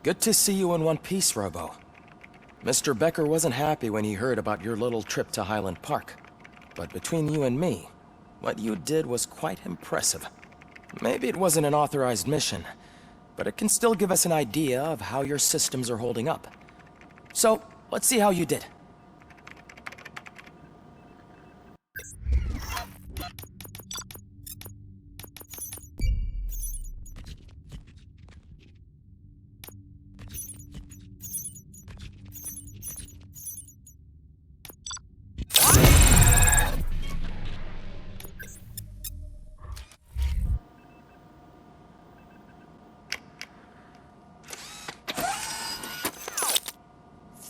Good to see you in one piece, Robo. Mr. Becker wasn't happy when he heard about your little trip to Highland Park. But between you and me, what you did was quite impressive. Maybe it wasn't an authorized mission, but it can still give us an idea of how your systems are holding up. So, let's see how you did.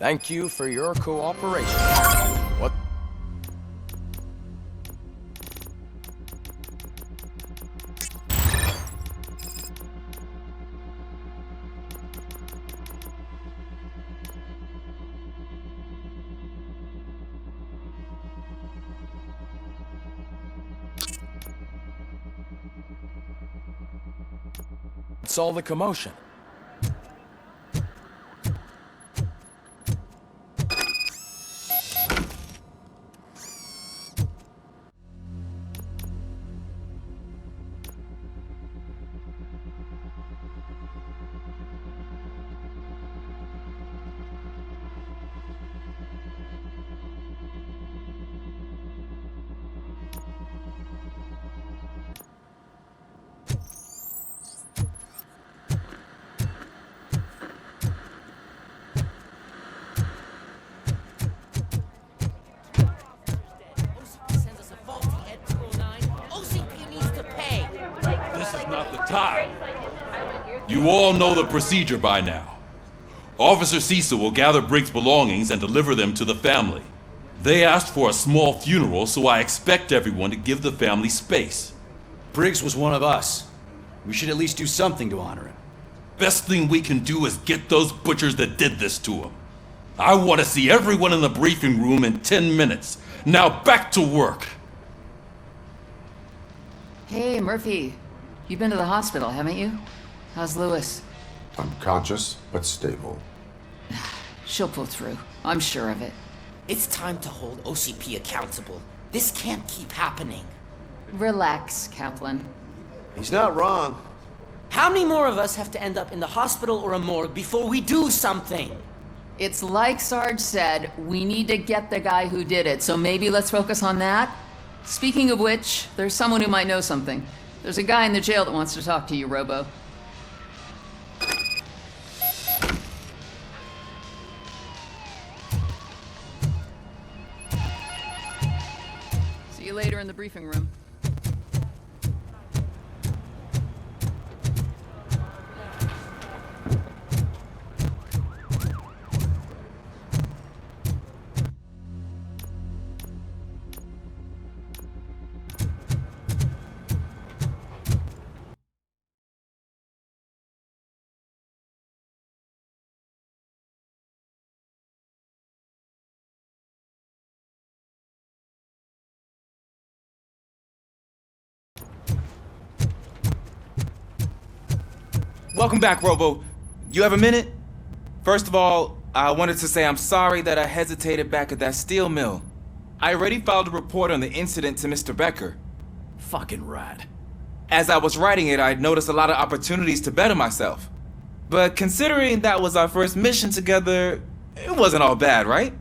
Thank you for your cooperation. What? What's all the commotion? You all know the procedure by now. Officer Cecil will gather Briggs' belongings and deliver them to the family. They asked for a small funeral, so I expect everyone to give the family space. Briggs was one of us. We should at least do something to honor him. Best thing we can do is get those butchers that did this to him. I want to see everyone in the briefing room in 10 minutes. Now back to work. Hey, Murphy. You've been to the hospital, haven't you? How's Lewis? Unconscious, but stable. She'll pull through. I'm sure of it. It's time to hold OCP accountable. This can't keep happening. Relax, Kaplan. He's not wrong. How many more of us have to end up in the hospital or a morgue before we do something? It's like Sarge said, we need to get the guy who did it, so maybe let's focus on that? Speaking of which, there's someone who might know something. There's a guy in the jail that wants to talk to you, Robo. See you later in the briefing room. Welcome back, Robo. You have a minute? First of all, I wanted to say I'm sorry that I hesitated back at that steel mill. I already filed a report on the incident to Mr. Becker. Fucking rad. As I was writing it, I'd noticed a lot of opportunities to better myself. But considering that was our first mission together, it wasn't all bad, right?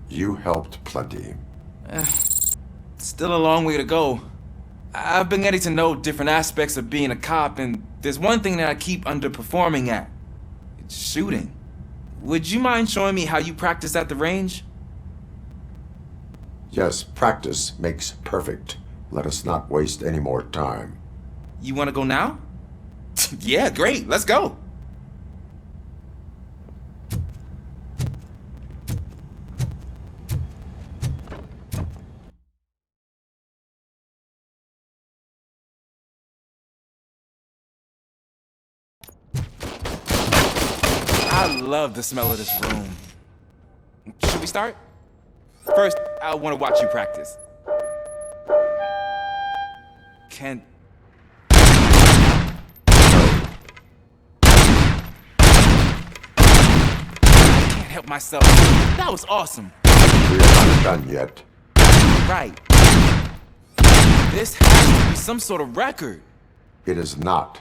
You helped plenty. Still a long way to go. I've been getting to know different aspects of being a cop, and there's one thing that I keep underperforming at. It's shooting. Would you mind showing me how you practice at the range? Yes, practice makes perfect. Let us not waste any more time. You want to go now? Yeah, great. Let's go. I love the smell of this room. Should we start? First, I want to watch you practice. help myself. That was awesome. We are not done yet. Right. This has to be some sort of record. It is not.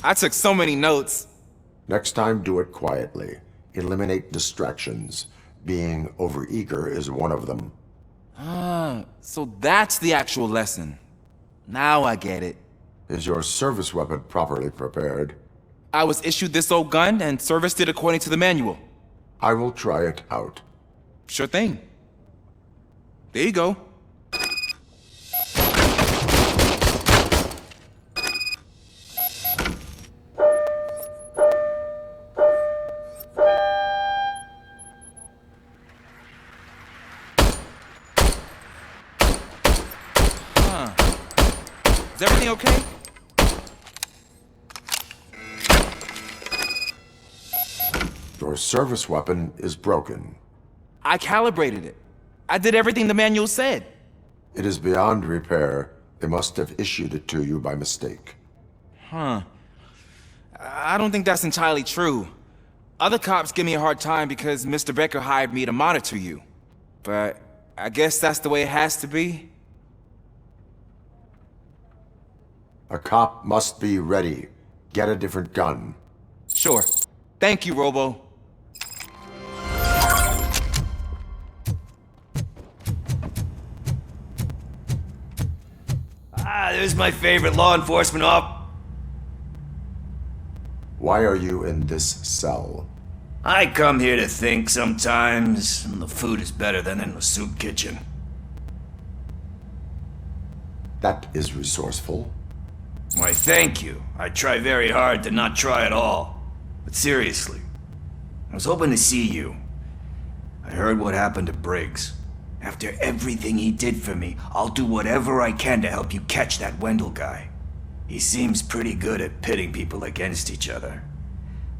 I took so many notes. Next time, do it quietly. Eliminate distractions. Being overeager is one of them. So that's the actual lesson. Now I get it. Is your service weapon properly prepared? I was issued this old gun and serviced it according to the manual. I will try it out. Sure thing. There you go. Is everything okay? Your service weapon is broken. I calibrated it. I did everything the manual said. It is beyond repair. They must have issued it to you by mistake. I don't think that's entirely true. Other cops give me a hard time because Mr. Becker hired me to monitor you. But I guess that's the way it has to be. A cop must be ready. Get a different gun. Sure. Thank you, Robo. There's my favorite law enforcement op. Why are you in this cell? I come here to think sometimes, and the food is better than in the soup kitchen. That is resourceful. Why, thank you. I try very hard to not try at all. But seriously, I was hoping to see you. I heard what happened to Briggs. After everything he did for me, I'll do whatever I can to help you catch that Wendell guy. He seems pretty good at pitting people against each other.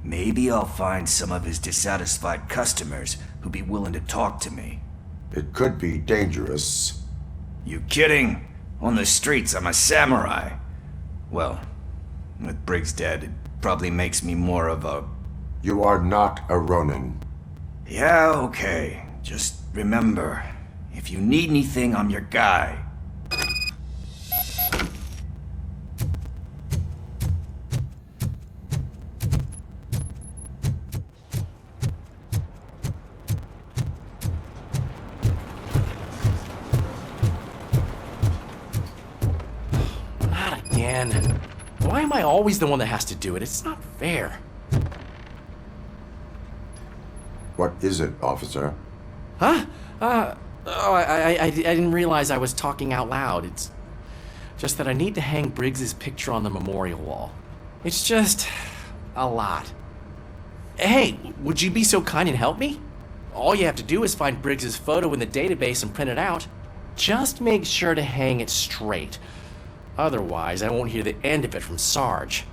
Maybe I'll find some of his dissatisfied customers who'd be willing to talk to me. It could be dangerous. You kidding? On the streets, I'm a samurai. Well, with Briggs dead, it probably makes me more of a... You are not a Ronin. Yeah, okay. Just remember, if you need anything, I'm your guy. Not again. Why am I always the one that has to do it? It's not fair. What is it, officer? Huh? I didn't realize I was talking out loud. It's just that I need to hang Briggs's picture on the memorial wall. It's just a lot. Hey, would you be so kind and help me? All you have to do is find Briggs's photo in the database and print it out. Just make sure to hang it straight. Otherwise, I won't hear the end of it from Sarge.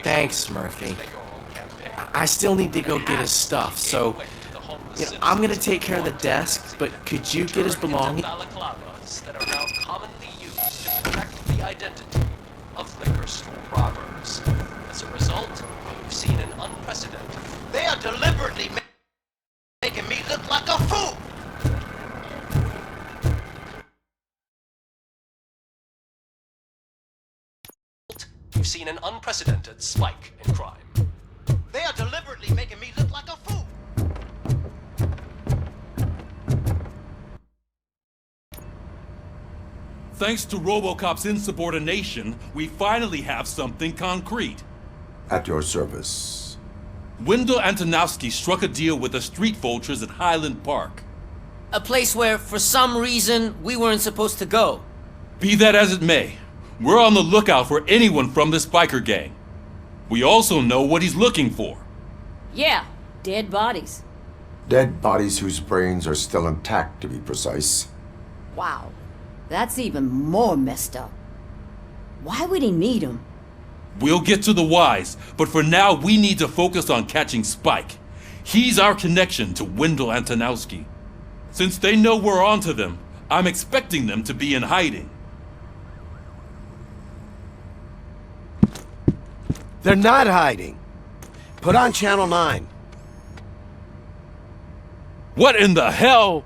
Thanks, Murphy. I still need to go get his stuff, so I'm gonna take care of the desk, but could you get his belongings? That are now commonly used to protect the identity of liquor store robbers. As a result, we've seen an unprecedented... They are deliberately look like a fool! We've seen an unprecedented spike in crime. They are deliberately making me look like a fool. Thanks to RoboCop's insubordination, we finally have something concrete. At your service. Wendell Antonowski struck a deal with the street vultures at Highland Park. A place where, for some reason, we weren't supposed to go. Be that as it may, we're on the lookout for anyone from this biker gang. We also know what he's looking for. Yeah, dead bodies. Dead bodies whose brains are still intact, to be precise. Wow, that's even more messed up. Why would he need them? We'll get to the whys, but for now we need to focus on catching Spike. He's our connection to Wendell Antonowski. Since they know we're onto them, I'm expecting them to be in hiding. They're not hiding. Put on Channel 9. What in the hell?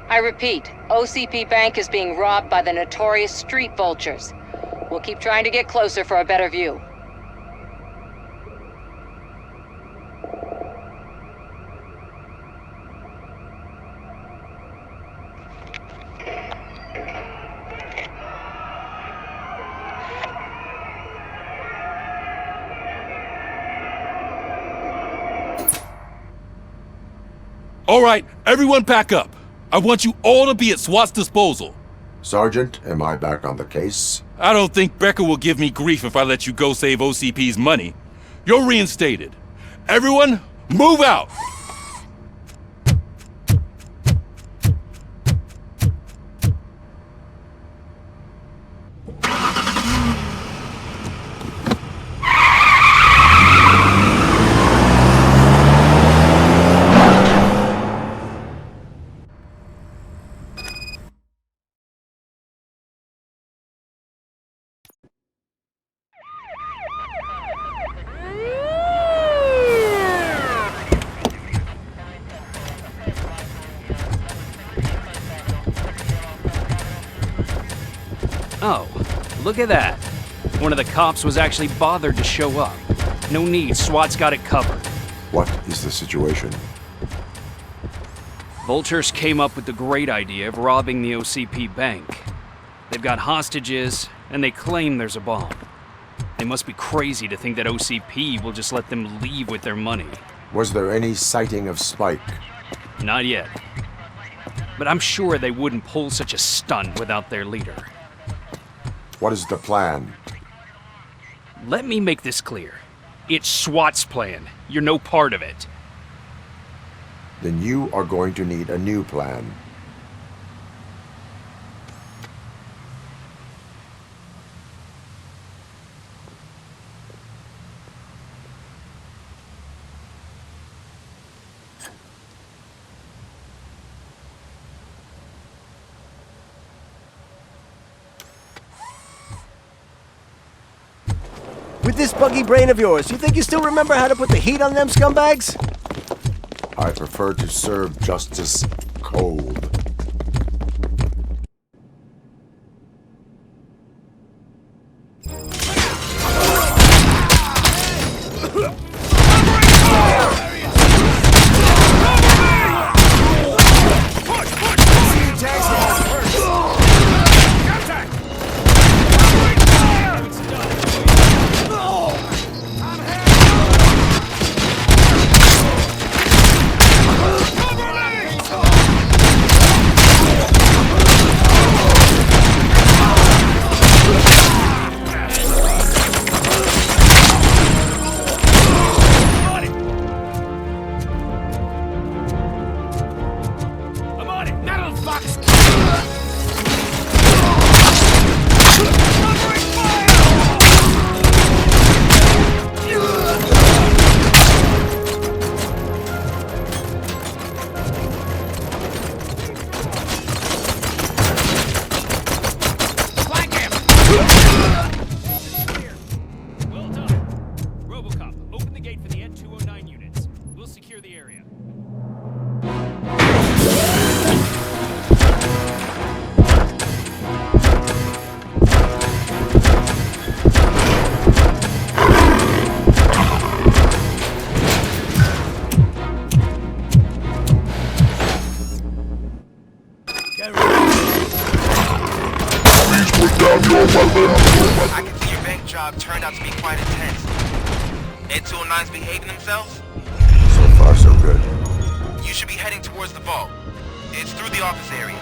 I repeat, OCP Bank is being robbed by the notorious street vultures. We'll keep trying to get closer for a better view. All right, everyone pack up. I want you all to be at SWAT's disposal. Sergeant, am I back on the case? I don't think Becker will give me grief if I let you go save OCP's money. You're reinstated. Everyone, move out! Oh, look at that. One of the cops was actually bothered to show up. No need, SWAT's got it covered. What is the situation? Vultures came up with the great idea of robbing the OCP bank. They've got hostages, and they claim there's a bomb. They must be crazy to think that OCP will just let them leave with their money. Was there any sighting of Spike? Not yet. But I'm sure they wouldn't pull such a stunt without their leader. What is the plan? Let me make this clear. It's SWAT's plan. You're no part of it. Then you are going to need a new plan. With this buggy brain of yours, you think you still remember how to put the heat on them scumbags? I prefer to serve justice cold. job turned out to be quite intense. Ed 209's behaving themselves? So far, so good. You should be heading towards the vault. It's through the office area.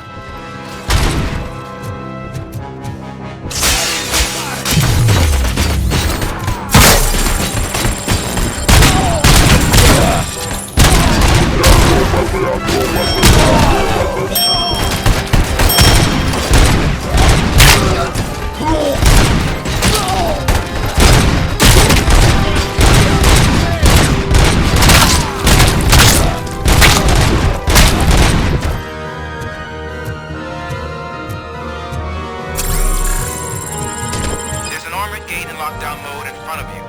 There's an armored gate in lockdown mode in front of you.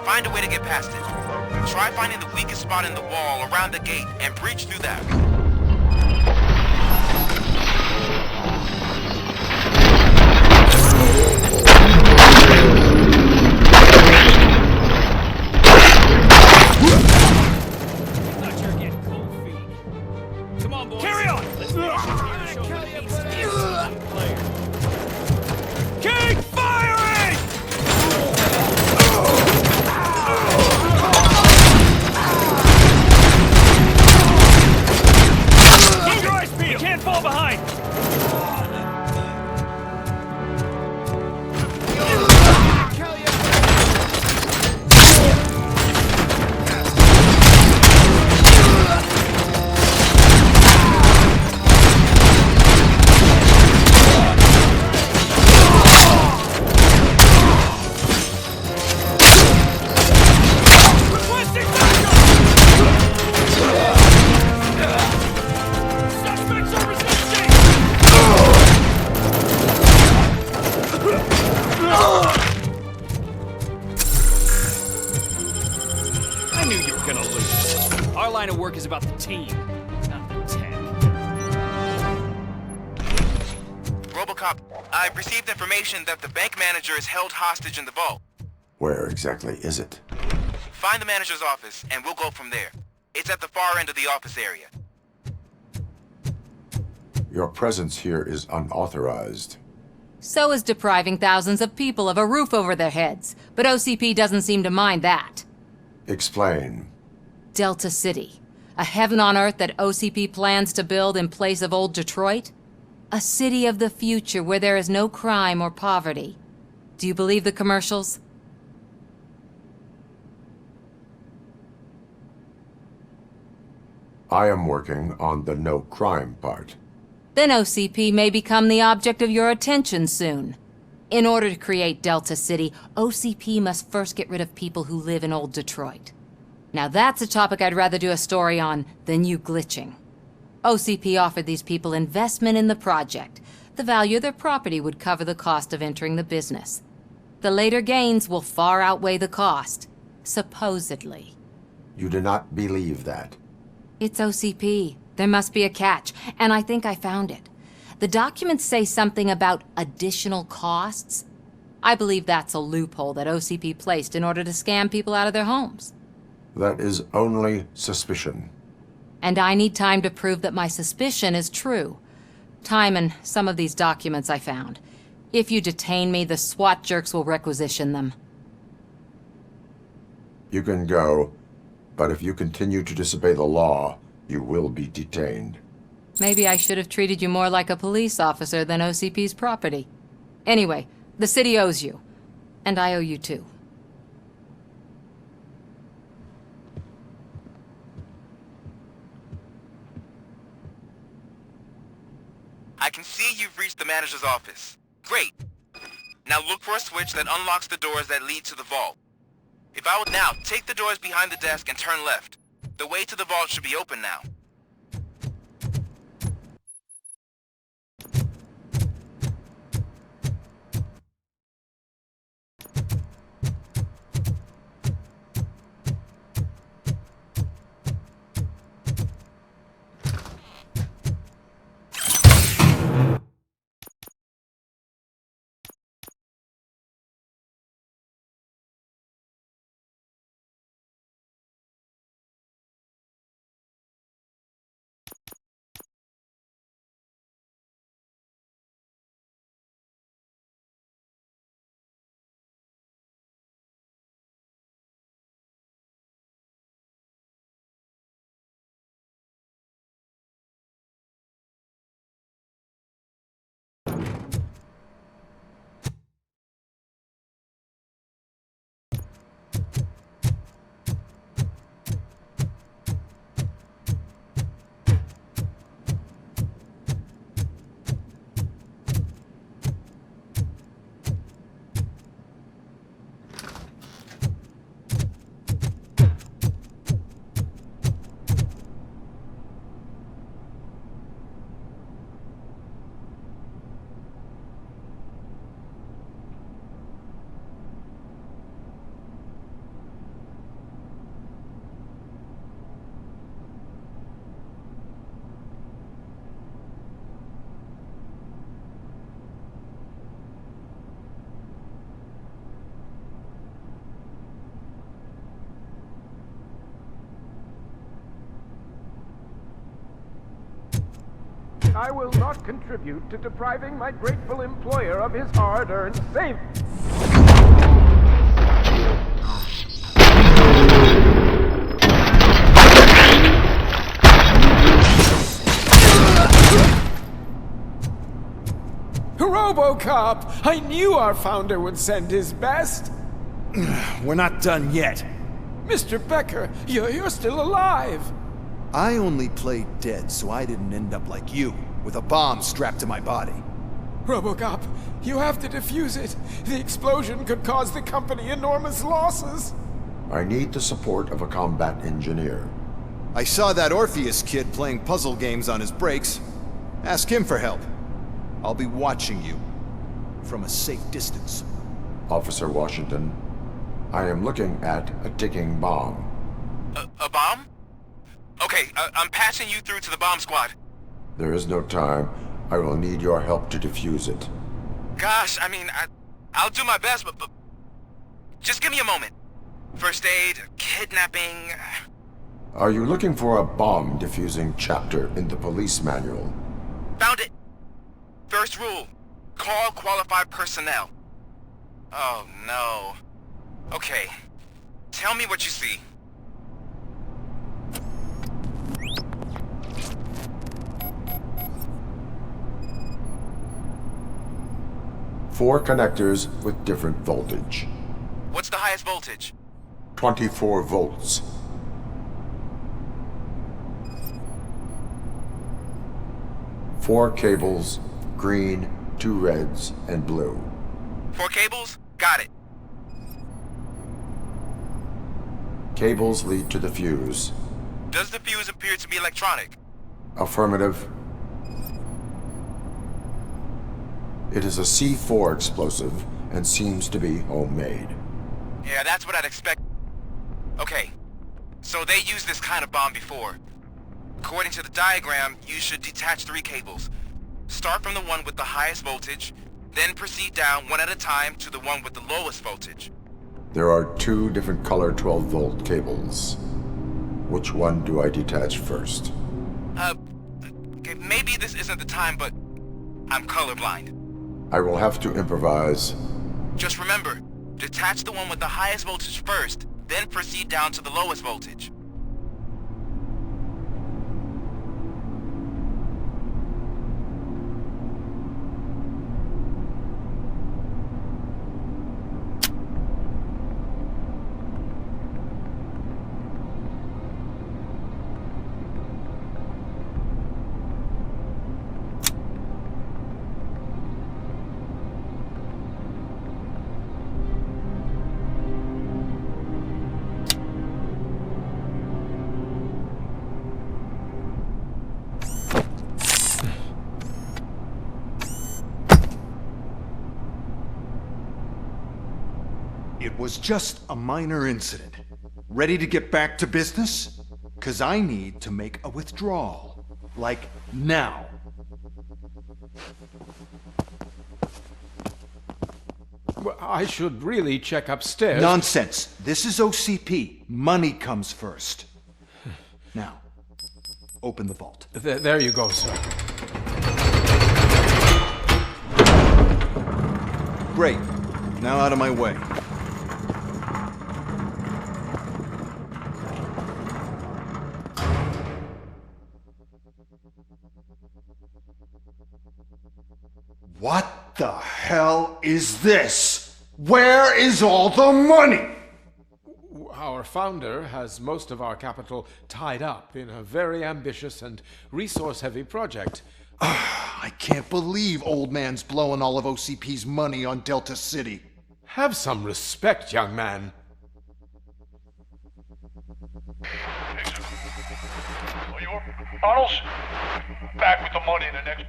Find a way to get past it. Try finding the weakest spot in the wall around the gate and breach through that. Come on, boys. Carry on! Let's finish it here. Show them it means to be a team player. Keep firing! Keep your eyes peeled! You can't fall behind! Suspects are resisting! I knew you were gonna lose. Our line of work is about the team, not the tech. RoboCop, I've received information that the bank manager is held hostage in the vault. Where exactly is it? Find the manager's office, and we'll go from there. It's at the far end of the office area. Your presence here is unauthorized. So is depriving thousands of people of a roof over their heads. But OCP doesn't seem to mind that. Explain. Delta City. A heaven on earth that OCP plans to build in place of old Detroit? A city of the future where there is no crime or poverty. Do you believe the commercials? I am working on the no crime part. Then OCP may become the object of your attention soon. In order to create Delta City, OCP must first get rid of people who live in old Detroit. Now that's a topic I'd rather do a story on than you glitching. OCP offered these people investment in the project. The value of their property would cover the cost of entering the business. The later gains will far outweigh the cost, supposedly. You do not believe that. It's OCP. There must be a catch, and I think I found it. The documents say something about additional costs. I believe that's a loophole that OCP placed in order to scam people out of their homes. That is only suspicion. And I need time to prove that my suspicion is true. Time and some of these documents I found. If you detain me, the SWAT jerks will requisition them. You can go, but if you continue to disobey the law, you will be detained. Maybe I should have treated you more like a police officer than OCP's property. Anyway, the city owes you. And I owe you too. I can see you've reached the manager's office. Great. Now look for a switch that unlocks the doors that lead to the vault. If I would now, take the doors behind the desk and turn left. The way to the vault should be open now. I will not contribute to depriving my grateful employer of his hard-earned savings. RoboCop! I knew our founder would send his best! We're not done yet. Mr. Becker, you're still alive! I only played dead so I didn't end up like you, with a bomb strapped to my body. RoboCop, you have to defuse it. The explosion could cause the company enormous losses. I need the support of a combat engineer. I saw that Orpheus kid playing puzzle games on his breaks. Ask him for help. I'll be watching you from a safe distance. Officer Washington, I am looking at a ticking bomb. A bomb? Okay, I'm passing you through to the bomb squad. There is no time. I will need your help to defuse it. Gosh, I mean, I'll do my best, but just give me a moment. First aid, kidnapping... Are you looking for a bomb defusing chapter in the police manual? Found it! First rule, call qualified personnel. Oh no. Okay, tell me what you see. Four connectors with different voltage. What's the highest voltage? 24 volts. Four cables, green, 2 reds, and blue. 4 cables? Got it. Cables lead to the fuse. Does the fuse appear to be electronic? Affirmative. It is a C4 explosive and seems to be homemade. Yeah, that's what I'd expect. Okay, so they used this kind of bomb before. According to the diagram, you should detach 3 cables. Start from the one with the highest voltage, then proceed down one at a time to the one with the lowest voltage. There are 2 different color 12-volt cables. Which one do I detach first? Okay, maybe this isn't the time, but I'm colorblind. I will have to improvise. Just remember, detach the one with the highest voltage first, then proceed down to the lowest voltage. It was just a minor incident. Ready to get back to business? 'Cause I need to make a withdrawal. Like, now. Well, I should really check upstairs. Nonsense. This is OCP. Money comes first. Now, open the vault. There you go, sir. Great. Now out of my way. What the hell is this? Where is all the money? Our founder has most of our capital tied up in a very ambitious and resource-heavy project. I can't believe old man's blowing all of OCP's money on Delta City. Have some respect, young man. Arnold's back with the money in the next...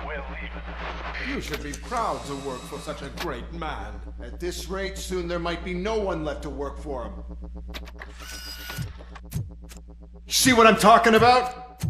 We're leaving. You should be proud to work for such a great man. At this rate, soon there might be no one left to work for him. See what I'm talking about?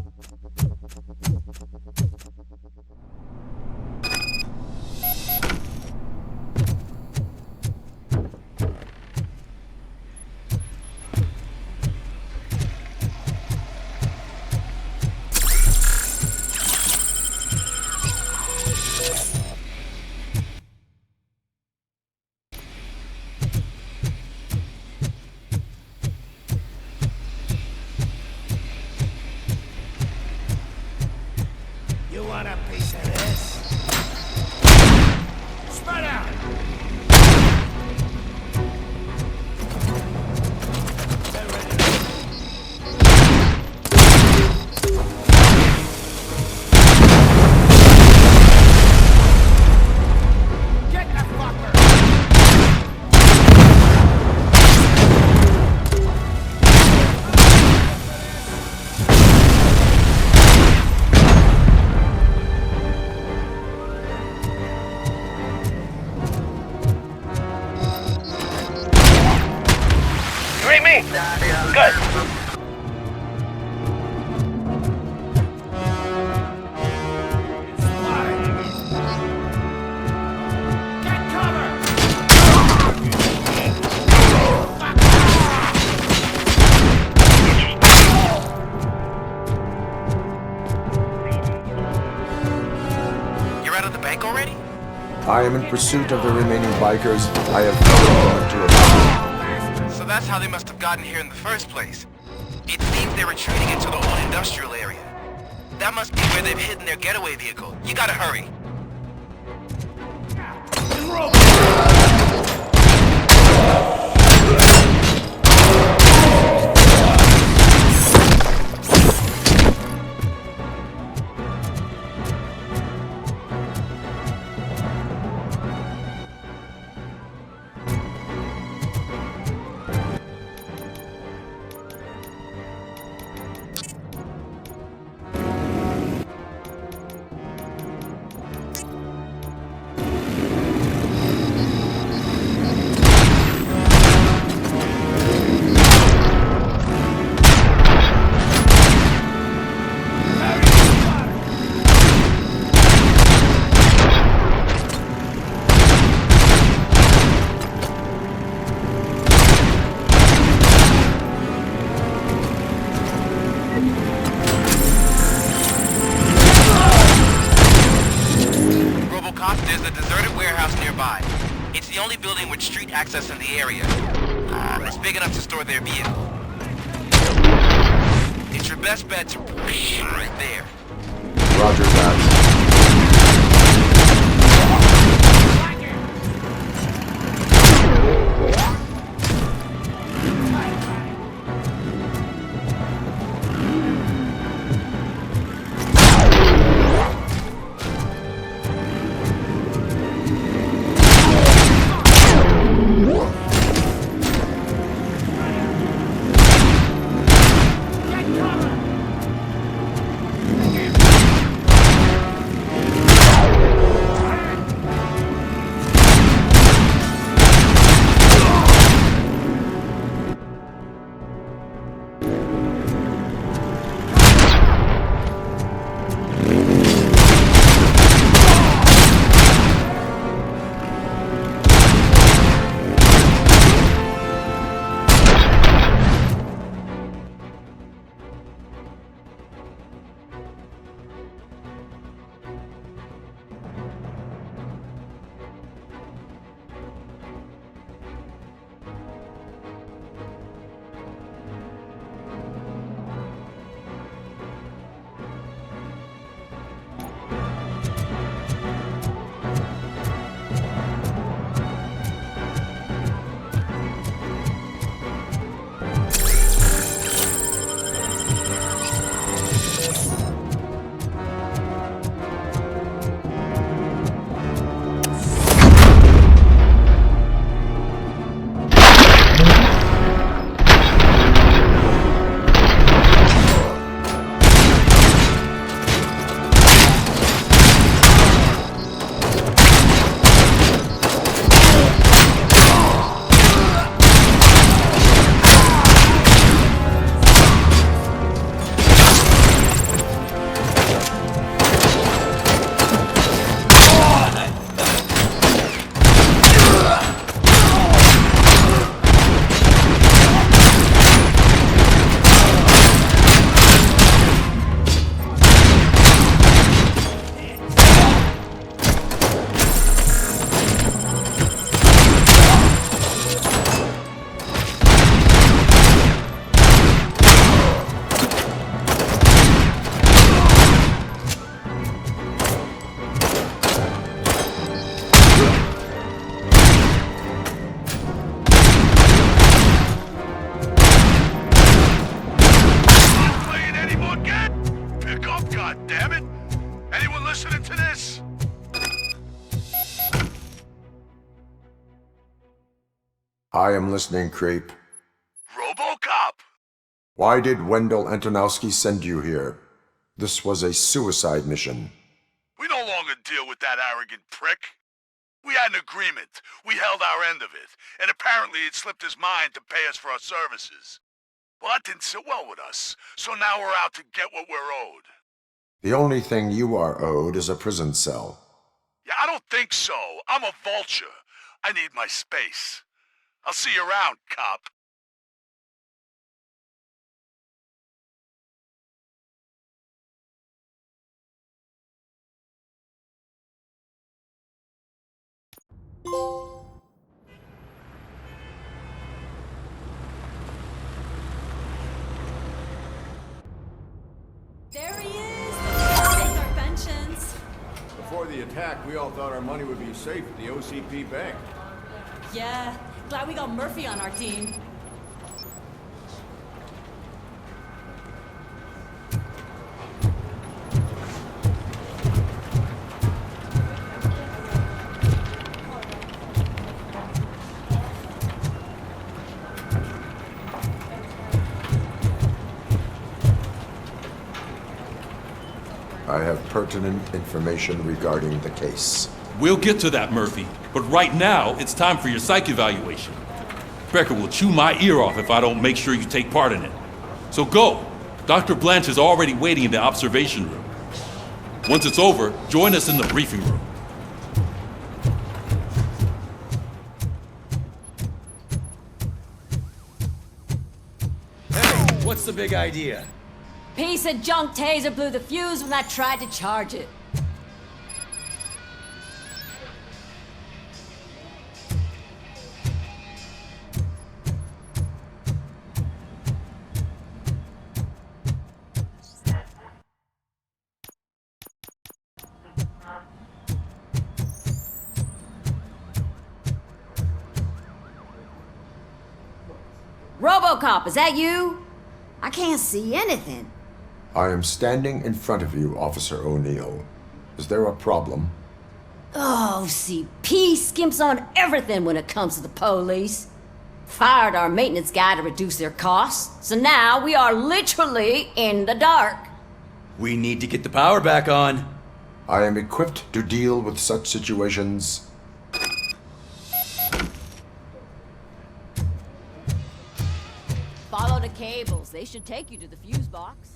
me? Good. You're out of the bank already? I am in pursuit of the remaining bikers. I have followed them to a... So that's how they must have gotten here in the first place. It seems they're retreating into the old industrial area. That must be where they've hidden their getaway vehicle. You gotta hurry. RoboCop, there's a deserted warehouse nearby. It's the only building with street access in the area. It's big enough to store their vehicle. It's your best bet to right there. Roger that. I am listening, Creep. RoboCop! Why did Wendell Antonowski send you here? This was a suicide mission. We no longer deal with that arrogant prick. We had an agreement. We held our end of it, and apparently it slipped his mind to pay us for our services. Well, that didn't sit well with us, so now we're out to get what we're owed. The only thing you are owed is a prison cell. Yeah, I don't think so. I'm a vulture. I need my space. I'll see you around, cop. There he is! Take our pensions. Before the attack, we all thought our money would be safe at the OCP bank. Yeah, glad we got Murphy on our team. I have pertinent information regarding the case. We'll get to that, Murphy. But right now, it's time for your psych evaluation. Becker will chew my ear off if I don't make sure you take part in it. So go. Dr. Blanche is already waiting in the observation room. Once it's over, join us in the briefing room. Hey, what's the big idea? Piece of junk taser blew the fuse when I tried to charge it. RoboCop, is that you? I can't see anything. I am standing in front of you, Officer O'Neill. Is there a problem? Oh, CP skimps on everything when it comes to the police. Fired our maintenance guy to reduce their costs, so now we are literally in the dark. We need to get the power back on. I am equipped to deal with such situations. Follow the cables. They should take you to the fuse box.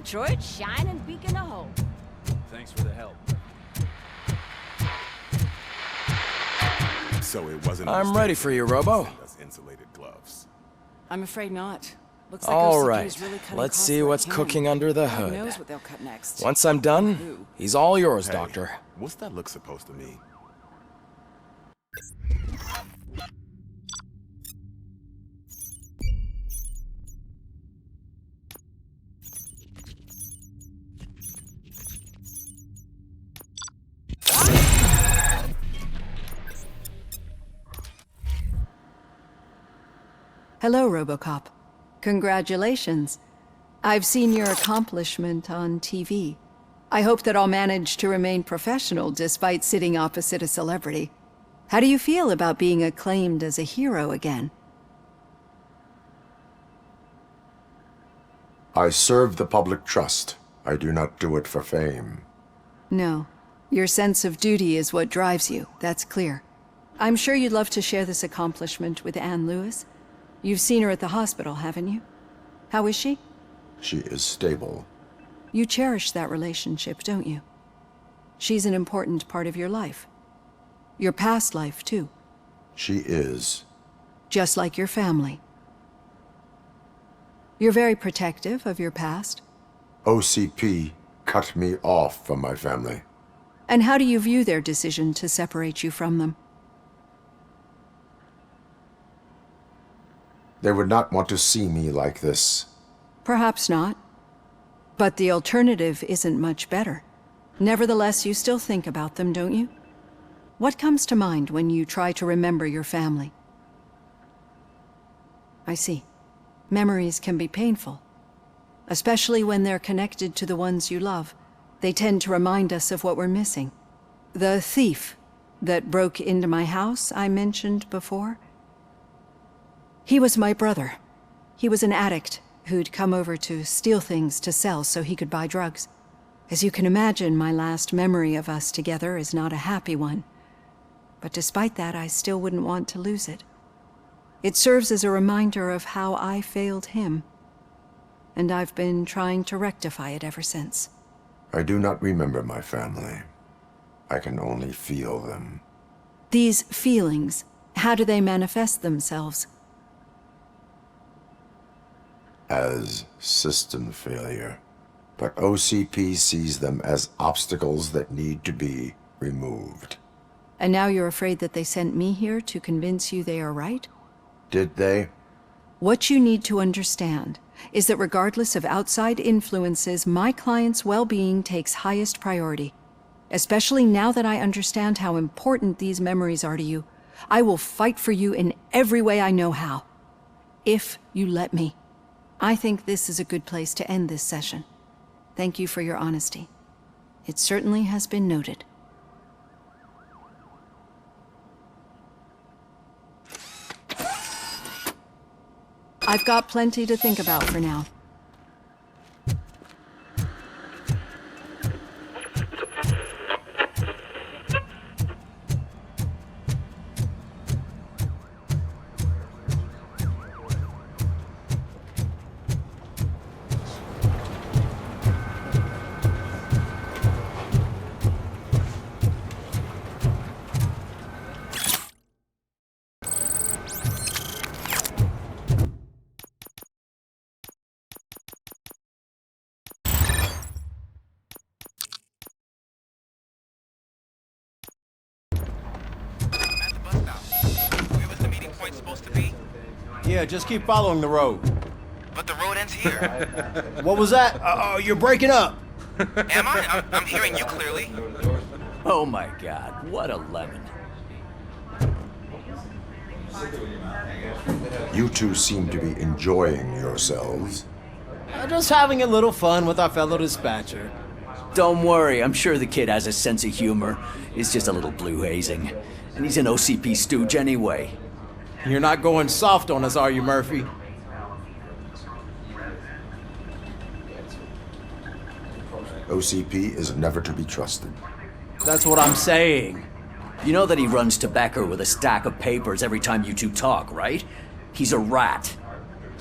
Detroit, shining beacon of hope. Thanks for the help. So it wasn't. I'm ready for you, Robo. Insulated gloves. I'm afraid not. Looks like All OCP right, is really cutting let's costs see like what's him. cooking under the Who hood. knows what they'll cut next? Once I'm done, he's all yours, Hey, Doctor. What's that look supposed to mean? Hello, RoboCop. Congratulations. I've seen your accomplishment on TV. I hope that I'll manage to remain professional despite sitting opposite a celebrity. How do you feel about being acclaimed as a hero again? I serve the public trust. I do not do it for fame. No. Your sense of duty is what drives you, that's clear. I'm sure you'd love to share this accomplishment with Anne Lewis. You've seen her at the hospital, haven't you? How is she? She is stable. You cherish that relationship, don't you? She's an important part of your life. Your past life, too. She is. Just like your family. You're very protective of your past. OCP cut me off from my family. And how do you view their decision to separate you from them? They would not want to see me like this. Perhaps not. But the alternative isn't much better. Nevertheless, you still think about them, don't you? What comes to mind when you try to remember your family? I see. Memories can be painful. Especially when they're connected to the ones you love. They tend to remind us of what we're missing. The thief that broke into my house I mentioned before? He was my brother. He was an addict who'd come over to steal things to sell so he could buy drugs. As you can imagine, my last memory of us together is not a happy one. But despite that, I still wouldn't want to lose it. It serves as a reminder of how I failed him. And I've been trying to rectify it ever since. I do not remember my family. I can only feel them. These feelings, how do they manifest themselves? As system failure. But OCP sees them as obstacles that need to be removed. And now you're afraid that they sent me here to convince you they are right? Did they? What you need to understand is that regardless of outside influences, my client's well-being takes highest priority. Especially now that I understand how important these memories are to you, I will fight for you in every way I know how. If you let me. I think this is a good place to end this session. Thank you for your honesty. It certainly has been noted. I've got plenty to think about for now. Yeah, just keep following the road. But the road ends here. What was that? Oh, you're breaking up. Am I? I'm hearing you clearly. Oh my god, what a lemon. You two seem to be enjoying yourselves. Just having a little fun with our fellow dispatcher. Don't worry, I'm sure the kid has a sense of humor. He's just a little blue hazing. And he's an OCP stooge anyway. You're not going soft on us, are you, Murphy? OCP is never to be trusted. That's what I'm saying. You know that he runs to Becker with a stack of papers every time you two talk, right? He's a rat.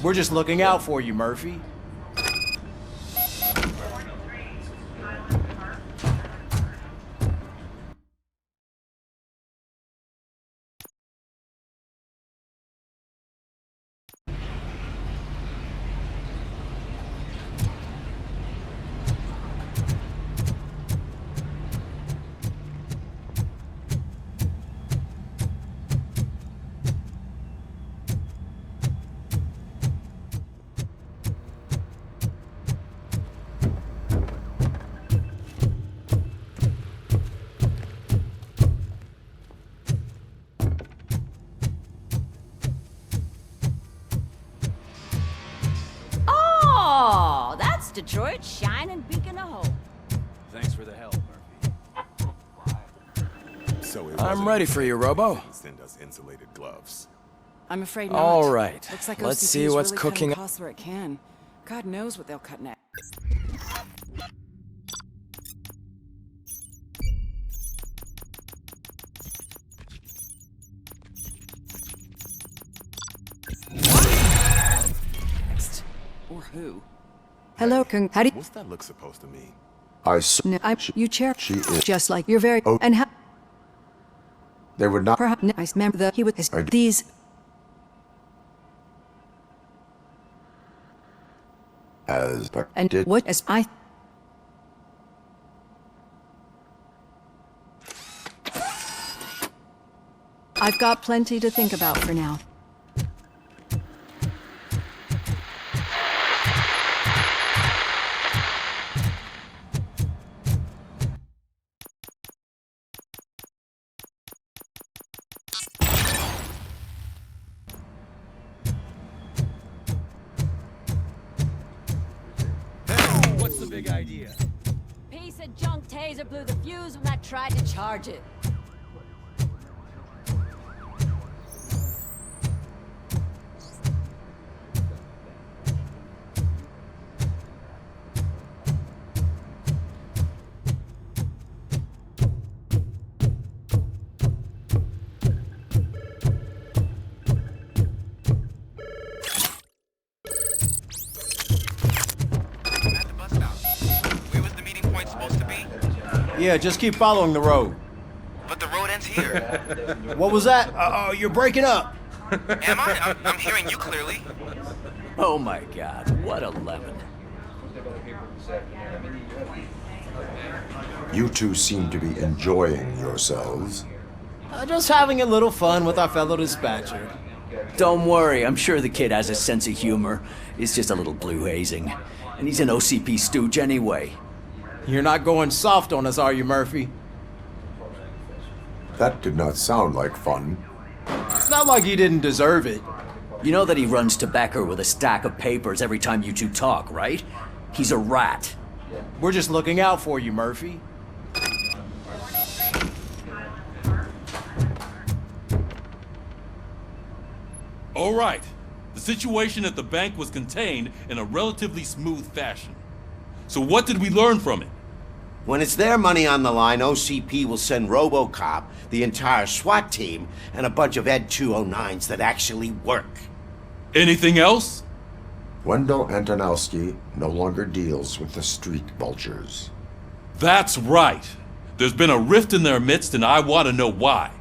We're just looking out for you, Murphy. Oh, that's Detroit's shining beacon of hope. Thanks for the help, Murphy. So it I'm ready for you, Robo. Send us insulated gloves. I'm afraid not. All right. Looks like Let's OCP see is what's really cooking. cutting costs where it can. God knows what they'll cut next. who? Hello, how do you... What's that look supposed to mean? No, you chair... She is... Just like you're very... Oh. And how... They would not... Perhaps... I remember that he was... These... As... And what as I... I've got plenty to think about for now. What's the big idea? Piece of junk taser blew the fuse when I tried to charge it. Yeah, just keep following the road. But the road ends here. What was that? You're breaking up. Am I? I'm hearing you clearly. Oh my god, what a lemon. You two seem to be enjoying yourselves. Just having a little fun with our fellow dispatcher. Don't worry, I'm sure the kid has a sense of humor. It's just a little blue hazing. And he's an OCP stooge anyway. You're not going soft on us, are you, Murphy? That did not sound like fun. It's not like he didn't deserve it. You know that he runs to Becker with a stack of papers every time you two talk, right? He's a rat. We're just looking out for you, Murphy. All right. The situation at the bank was contained in a relatively smooth fashion. So what did we learn from it? When it's their money on the line, OCP will send RoboCop, the entire SWAT team, and a bunch of Ed 209s that actually work. Anything else? Wendell Antonowski no longer deals with the street vultures. That's right. There's been a rift in their midst, and I want to know why.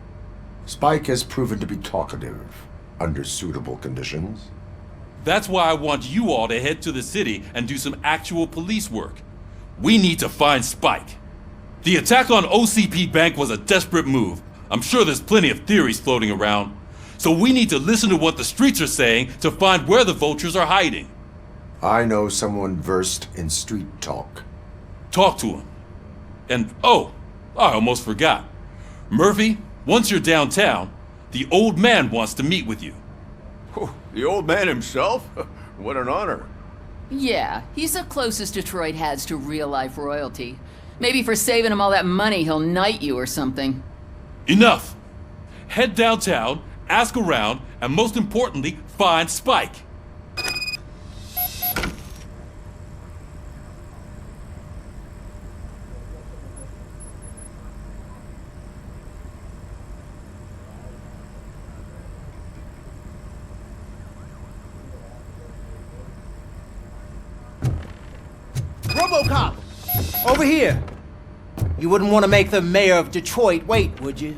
Spike has proven to be talkative under suitable conditions. That's why I want you all to head to the city and do some actual police work. We need to find Spike. The attack on OCP Bank was a desperate move. I'm sure there's plenty of theories floating around. So we need to listen to what the streets are saying to find where the vultures are hiding. I know someone versed in street talk. Talk to him. And oh, I almost forgot. Murphy, once you're downtown, the old man wants to meet with you. Oh, the old man himself? What an honor. Yeah, he's the closest Detroit has to real-life royalty. Maybe for saving him all that money, he'll knight you or something. Enough! Head downtown, ask around, and most importantly, find Spike. RoboCop! Over here! You wouldn't want to make the mayor of Detroit wait, would you?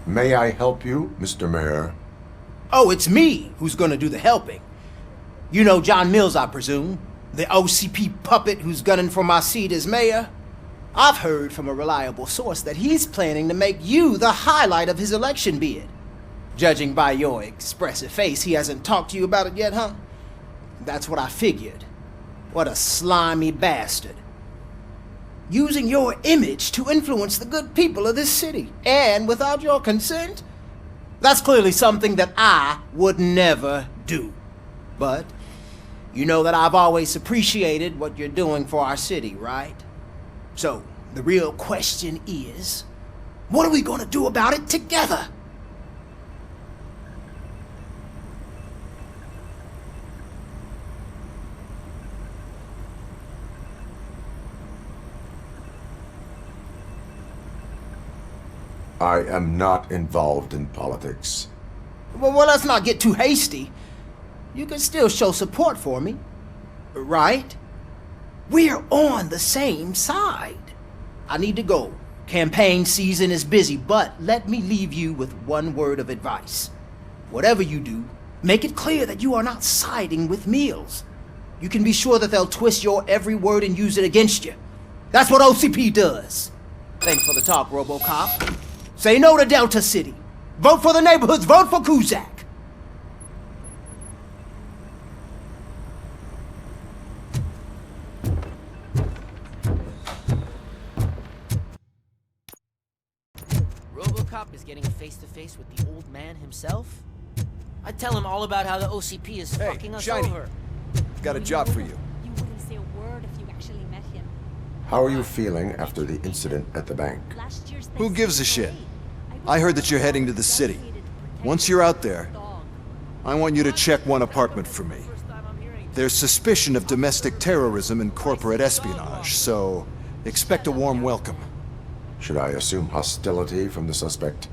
May I help you, Mr. Mayor? Oh, it's me who's gonna do the helping. You know John Mills, I presume? The OCP puppet who's gunning for my seat as mayor? I've heard from a reliable source that he's planning to make you the highlight of his election bid. Judging by your expressive face, he hasn't talked to you about it yet, huh? That's what I figured. What a slimy bastard. Using your image to influence the good people of this city, and without your consent? That's clearly something that I would never do. But you know that I've always appreciated what you're doing for our city, right? So, the real question is, what are we gonna do about it together? I am not involved in politics. Well, let's not get too hasty. you can still show support for me, right? We're on the same side. I need to go. Campaign season is busy, but let me leave you with one word of advice. Whatever you do, make it clear that you are not siding with Mills. You can be sure that they'll twist your every word and use it against you. That's what OCP does. Thanks for the talk, RoboCop. Say no to Delta City. Vote for the neighborhoods. Vote for Kuzak. RoboCop is getting a face-to-face with the old man himself? I tell him all about how the OCP is fucking us Shiny. over. Got a job for you. You wouldn't say a word if you actually met him. How are you feeling after the incident at the bank? Who gives a shit? I heard that you're heading to the city. Once you're out there, I want you to check one apartment for me. There's suspicion of domestic terrorism and corporate espionage, so expect a warm welcome. Should I assume hostility from the suspect?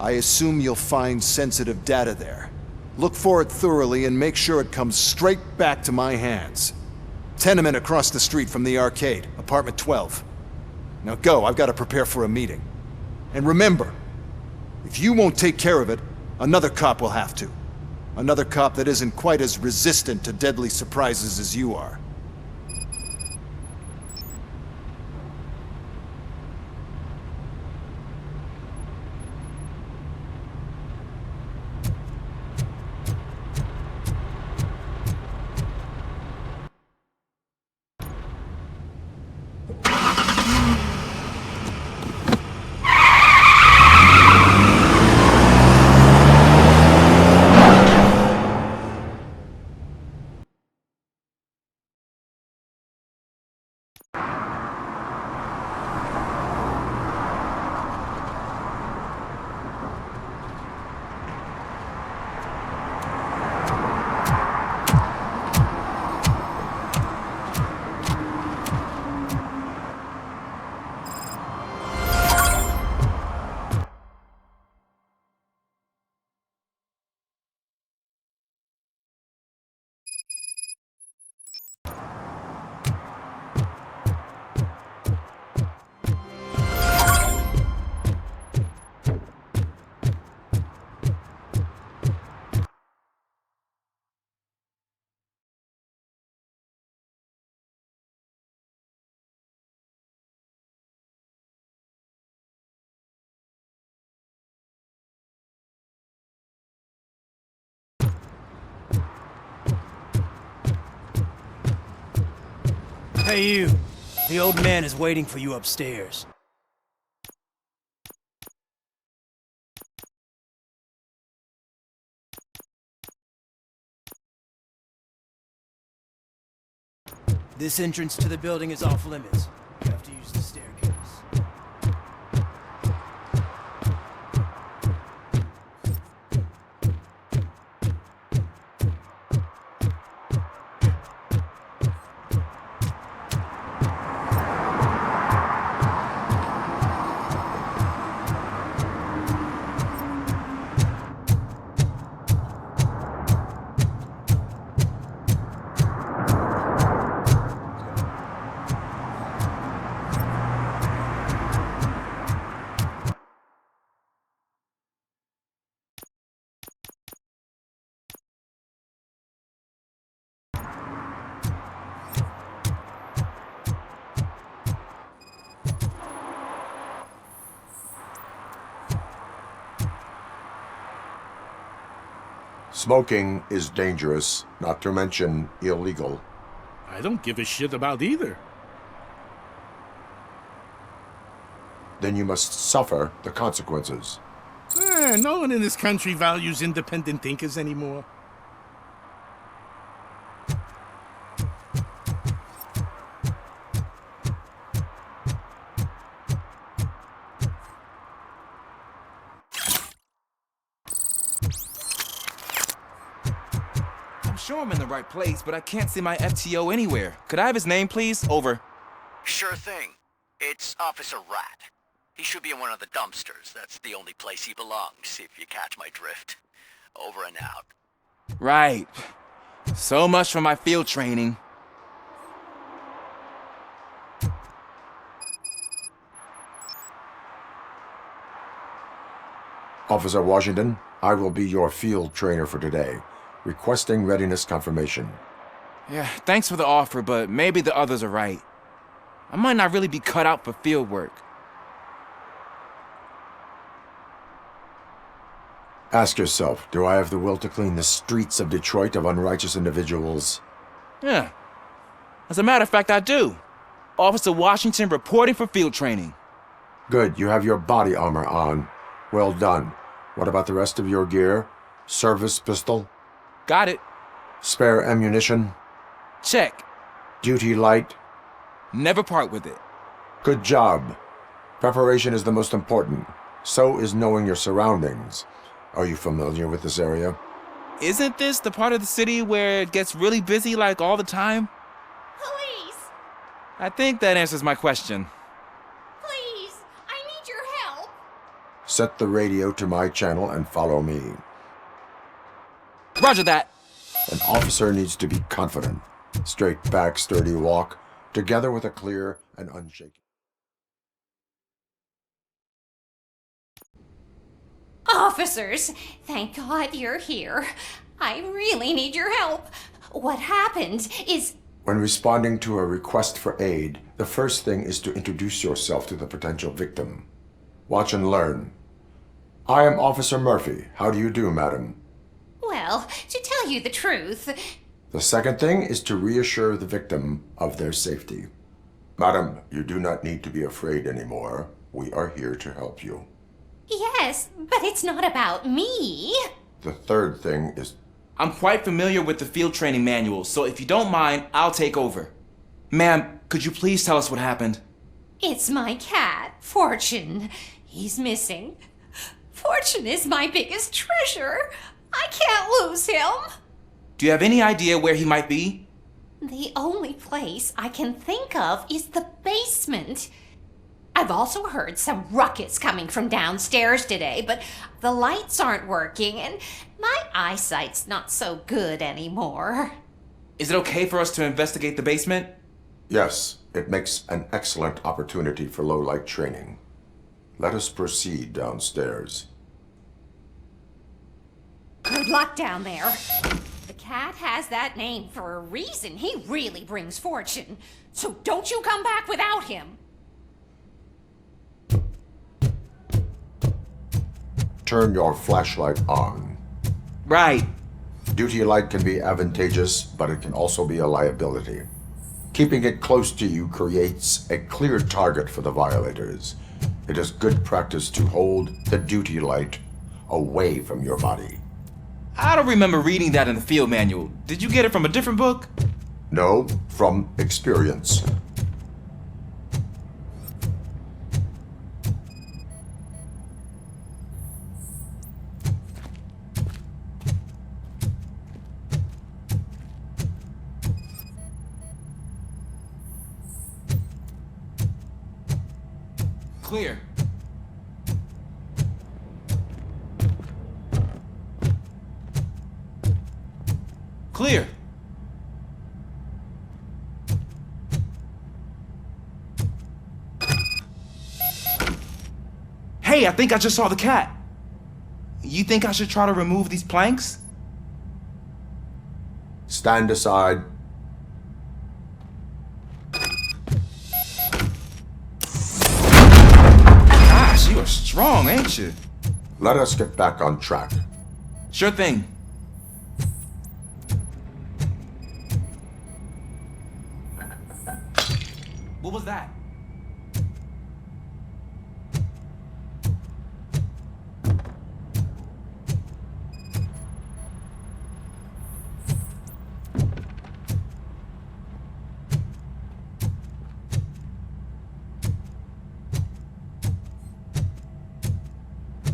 I assume you'll find sensitive data there. Look for it thoroughly and make sure it comes straight back to my hands. Tenement across the street from the arcade, apartment 12. Now go, I've got to prepare for a meeting. And remember, if you won't take care of it, another cop will have to. Another cop that isn't quite as resistant to deadly surprises as you are. Hey you, the old man is waiting for you upstairs. This entrance to the building is off limits. You have to use the staircase. Smoking is dangerous, not to mention illegal. I don't give a shit about either. Then you must suffer the consequences. No one in this country values independent thinkers anymore. Sure I'm in the right place, but I can't see my FTO anywhere. Could I have his name, please? Over. Sure thing. It's Officer Rat. He should be in one of the dumpsters. That's the only place he belongs, if you catch my drift. Over and out. Right. So much for my field training. Officer Washington, I will be your field trainer for today. Requesting readiness confirmation. Yeah, thanks for the offer, but maybe the others are right. I might not really be cut out for field work. Ask yourself, do I have the will to clean the streets of Detroit of unrighteous individuals? Yeah. As a matter of fact, I do. Officer Washington reporting for field training. Good, you have your body armor on. Well done. What about the rest of your gear? Service pistol? Got it. Spare ammunition? Check. Duty light? Never part with it. Good job. Preparation is the most important. So is knowing your surroundings. Are you familiar with this area? Isn't this the part of the city where it gets really busy like all the time? Police! I think that answers my question. Please! I need your help! Set the radio to my channel and follow me. Roger that. An officer needs to be confident. Straight back, sturdy walk, together with a clear and unshaken. Officers, thank God you're here. I really need your help. What happened is... When responding to a request for aid, the first thing is to introduce yourself to the potential victim. Watch and learn. I am Officer Murphy. How do you do, madam? Well, to tell you the truth... The second thing is to reassure the victim of their safety. Madam, you do not need to be afraid anymore. We are here to help you. Yes, but it's not about me. The third thing is... I'm quite familiar with the field training manual, so if you don't mind, I'll take over. Ma'am, could you please tell us what happened? It's my cat, Fortune. He's missing. Fortune is my biggest treasure. I can't lose him. Do you have any idea where he might be? The only place I can think of is the basement. I've also heard some ruckus coming from downstairs today, but the lights aren't working and my eyesight's not so good anymore. Is it okay for us to investigate the basement? Yes, it makes an excellent opportunity for low-light training. Let us proceed downstairs. Good luck down there. The cat has that name for a reason. He really brings fortune. So don't you come back without him. Turn your flashlight on. Right. Duty light can be advantageous, but it can also be a liability. Keeping it close to you creates a clear target for the violators. It is good practice to hold the duty light away from your body. I don't remember reading that in the field manual. Did you get it from a different book? No, from experience. Clear. Clear. Hey, I think I just saw the cat. You think I should try to remove these planks? Stand aside. Gosh, you are strong, ain't you? Let us get back on track. Sure thing. What was that?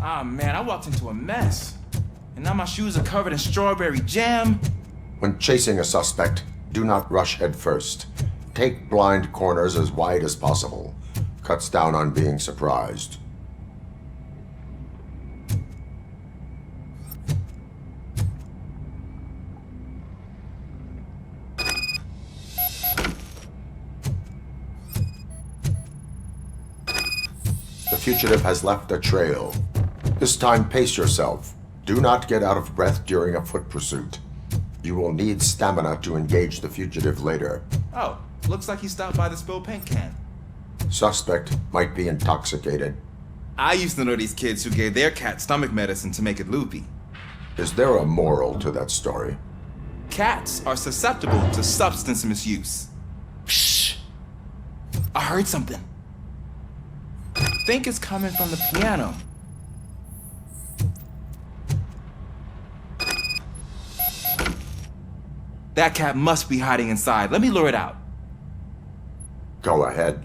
Ah, man, I walked into a mess. And now my shoes are covered in strawberry jam. When chasing a suspect, do not rush head first. Take blind corners as wide as possible. Cuts down on being surprised. fugitive has left a trail. This time, pace yourself. Do not get out of breath during a foot pursuit. You will need stamina to engage the fugitive later. Oh, looks like he stopped by the spilled paint can. Suspect might be intoxicated. I used to know these kids who gave their cat stomach medicine to make it loopy. Is there a moral to that story? Cats are susceptible to substance misuse. Shh! I heard something. Think it's coming from the piano. That cat must be hiding inside. Let me lure it out. Go ahead.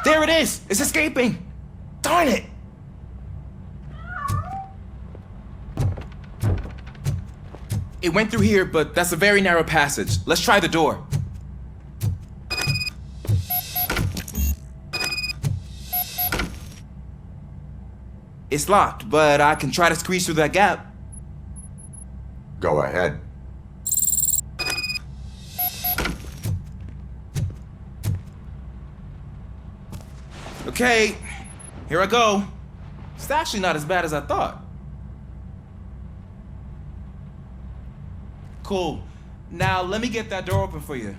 There it is! It's escaping! Darn it! It went through here, but that's a very narrow passage. Let's try the door. It's locked, but I can try to squeeze through that gap. Go ahead. Okay, here I go. It's actually not as bad as I thought. Cool. Now let me get that door open for you.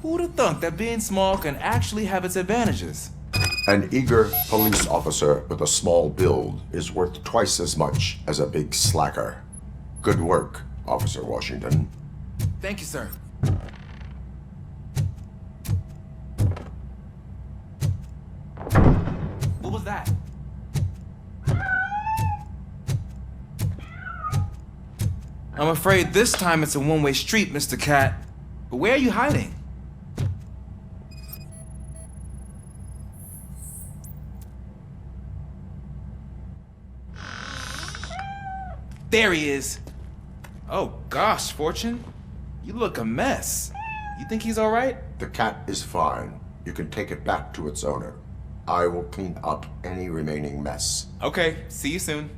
Who'd have thunk that being small can actually have its advantages? An eager police officer with a small build is worth twice as much as a big slacker. Good work, Officer Washington. Thank you, sir. What was that? I'm afraid this time it's a one-way street, Mr. Cat. But where are you hiding? There he is. Oh gosh, Fortune. You look a mess. You think he's all right? The cat is fine. You can take it back to its owner. I will clean up any remaining mess. Okay, see you soon.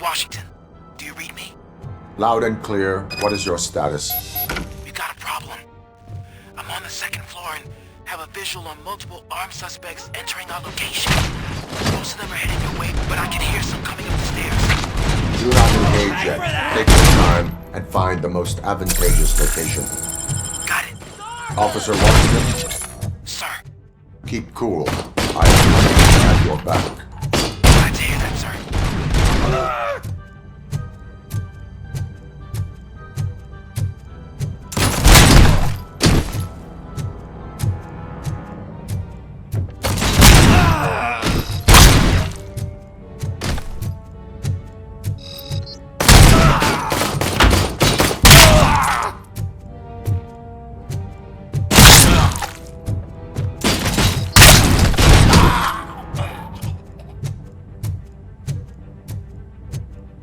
Washington, do you read me? Loud and clear. What is your status? We got a problem. I'm on the second floor and have a visual on multiple armed suspects entering our location. Most of them are heading your way, but I can hear some coming up the stairs. Do not engage yet. Take your time and find the most advantageous location. Got it. Officer Washington? Sir. Keep cool. I have your back. Glad to hear that, sir.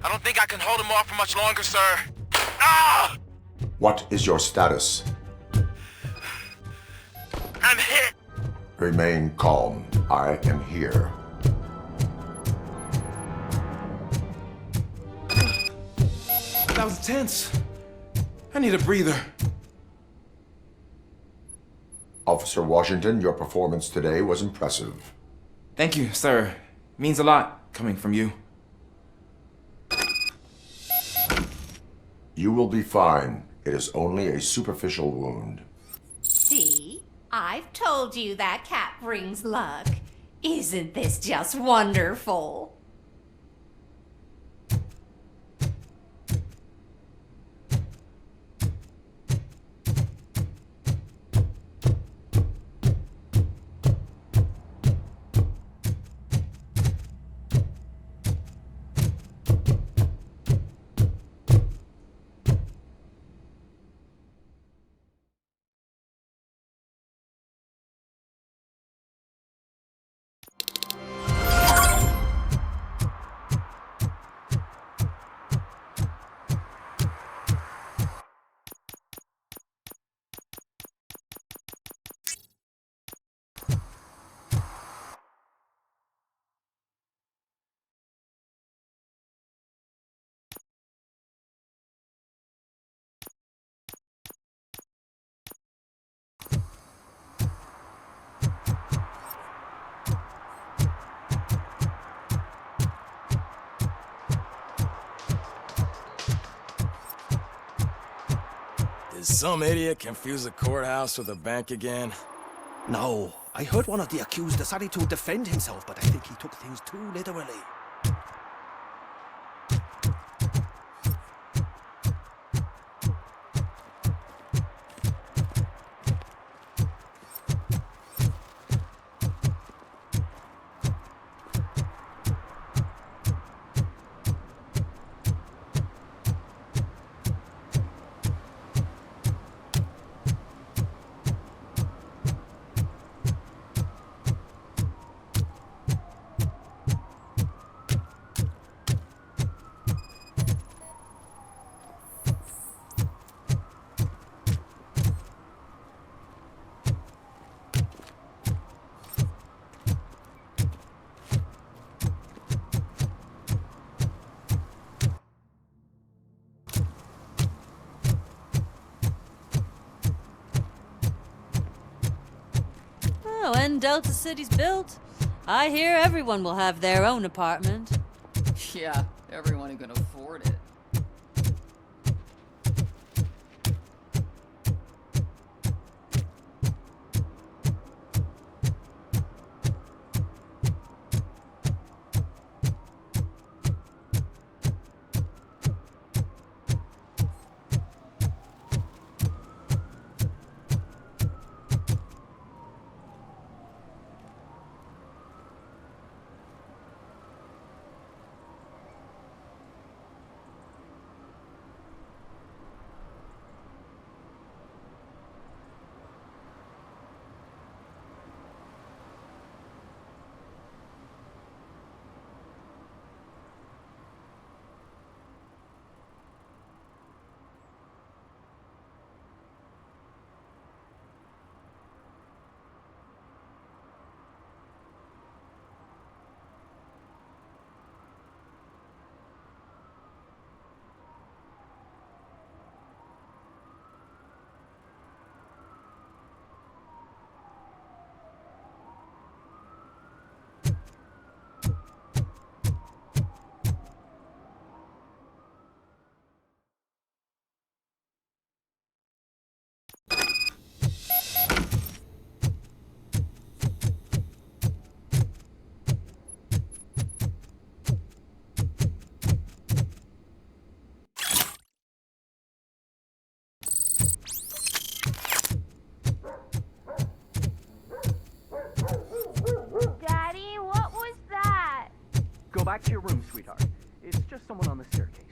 I don't think I can hold him off for much longer, sir. Ah! What is your status? I'm hit. Remain calm. I am here. That was tense. I need a breather. Officer Washington, your performance today was impressive. Thank you, sir. Means a lot coming from you. You will be fine. It is only a superficial wound. See? I've told you that cat brings luck. Isn't this just wonderful? Did some idiot confuse the courthouse with a bank again? No, I heard one of the accused decided to defend himself, but I think he took things too literally. Oh, when Delta City's built, I hear everyone will have their own apartment. Yeah, everyone who can afford it. Daddy, what was that? Go back to your room, sweetheart. It's just someone on the staircase.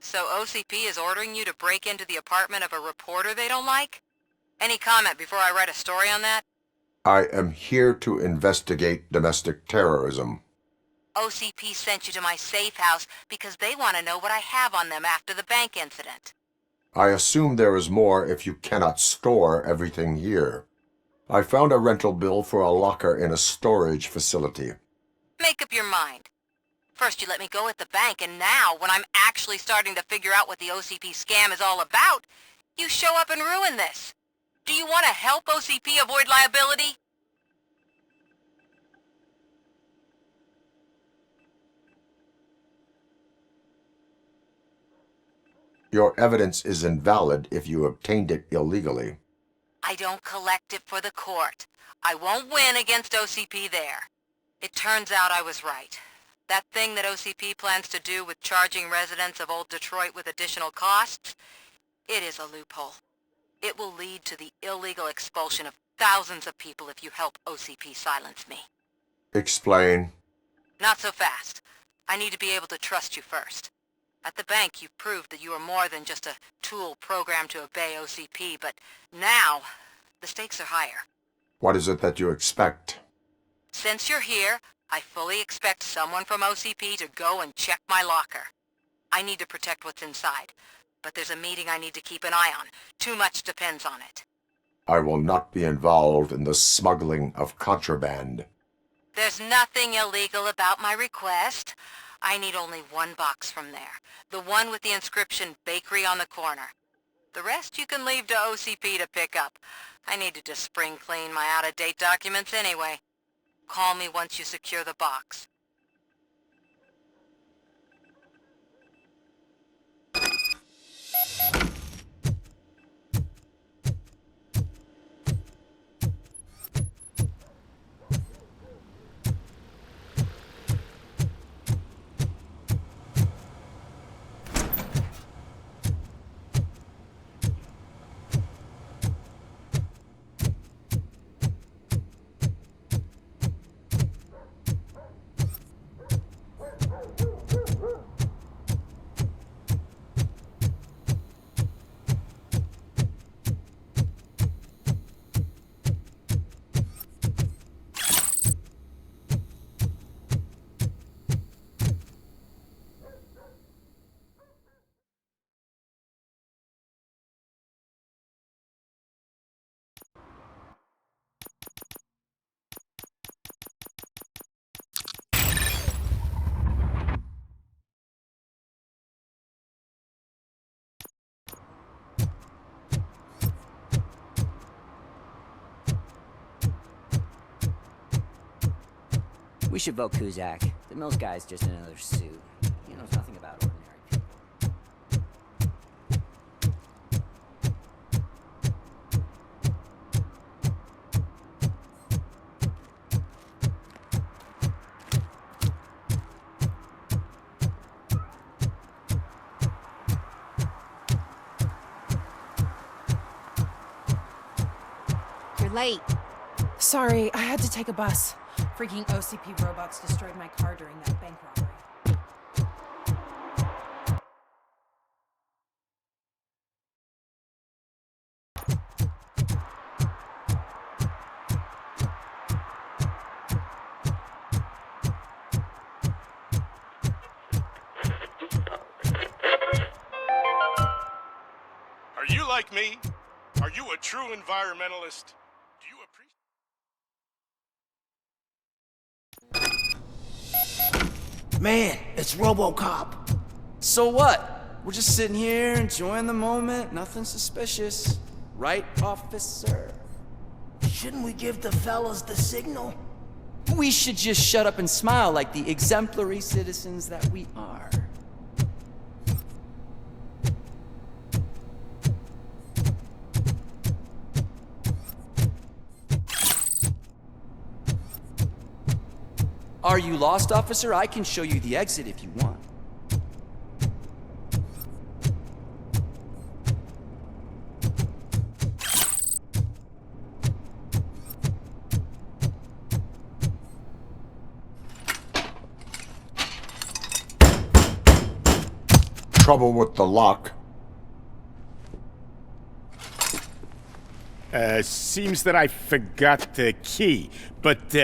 So OCP is ordering you to break into the apartment of a reporter they don't like? Any comment before I write a story on that? I am here to investigate domestic terrorism. OCP sent you to my safe house because they want to know what I have on them after the bank incident. I assume there is more if you cannot store everything here. I found a rental bill for a locker in a storage facility. Make up your mind. First you let me go at the bank, and now, when I'm actually starting to figure out what the OCP scam is all about, you show up and ruin this. Do you want to help OCP avoid liability? Your evidence is invalid if you obtained it illegally. I don't collect it for the court. I won't win against OCP there. It turns out I was right. That thing that OCP plans to do with charging residents of Old Detroit with additional costs, it is a loophole. It will lead to the illegal expulsion of thousands of people if you help OCP silence me. Explain. Not so fast. I need to be able to trust you first. At the bank, you've proved that you are more than just a tool programmed to obey OCP, but now, the stakes are higher. What is it that you expect? Since you're here, I fully expect someone from OCP to go and check my locker. I need to protect what's inside, but there's a meeting I need to keep an eye on. Too much depends on it. I will not be involved in the smuggling of contraband. There's nothing illegal about my request. I need only one box from there. The one with the inscription Bakery on the corner. The rest you can leave to OCP to pick up. I needed to spring clean my out-of-date documents anyway. Call me once you secure the box. We should vote Kuzak. The Mills guy's just another suit. He knows nothing about ordinary people. You're late. Sorry, I had to take a bus. Freaking OCP robots destroyed my car during that bank robbery. Are you like me? Are you a true environmentalist? Do you appreciate... Man, it's RoboCop. So what? We're just sitting here enjoying the moment, nothing suspicious. Right, officer? Shouldn't we give the fellas the signal? We should just shut up and smile like the exemplary citizens that we are. Are you lost, officer? I can show you the exit if you want. trouble with the lock? Seems that I forgot the key, but,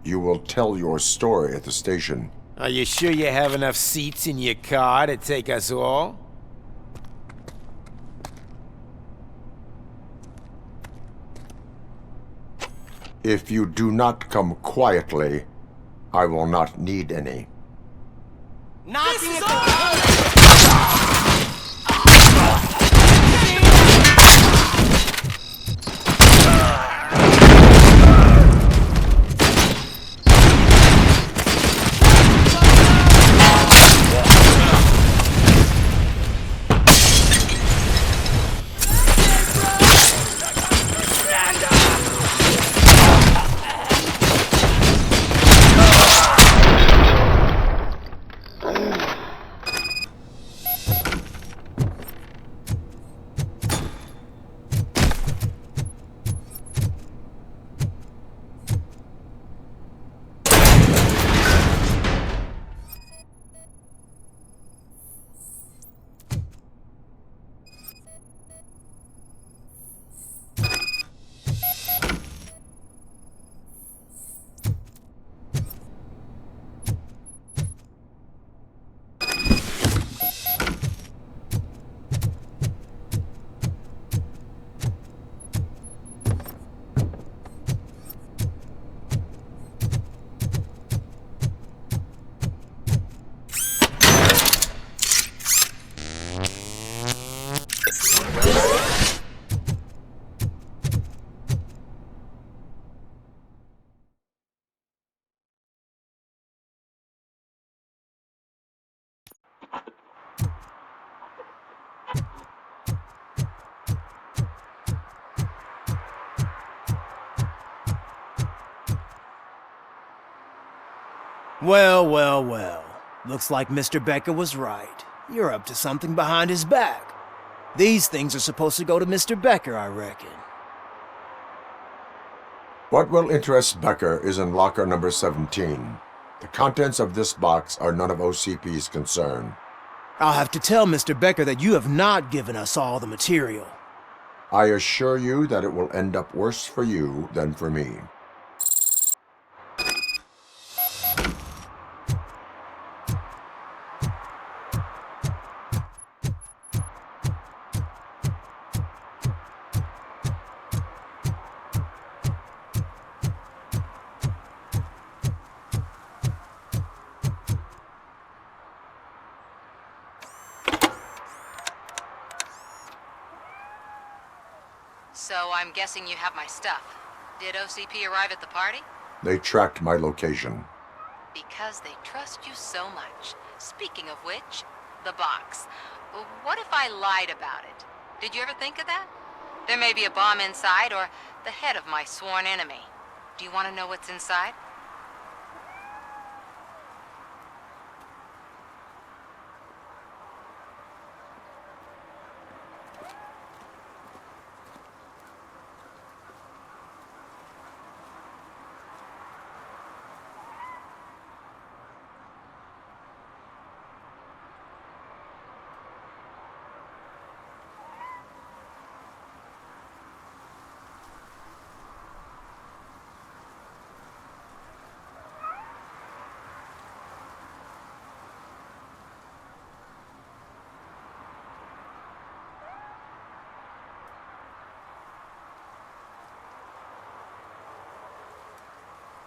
You will tell your story at the station. Are you sure you have enough seats in your car to take us all? If you do not come quietly, I will not need any. Knocking at Well, well, well. Looks like Mr. Becker was right. You're up to something behind his back. These things are supposed to go to Mr. Becker, I reckon. What will interest Becker is in locker number 17. The contents of this box are none of OCP's concern. I'll have to tell Mr. Becker that you have not given us all the material. I assure you that it will end up worse for you than for me. So I'm guessing you have my stuff. Did OCP arrive at the party? They tracked my location. Because they trust you so much. Speaking of which, the box. What if I lied about it? Did you ever think of that? There may be a bomb inside or the head of my sworn enemy. Do you want to know what's inside?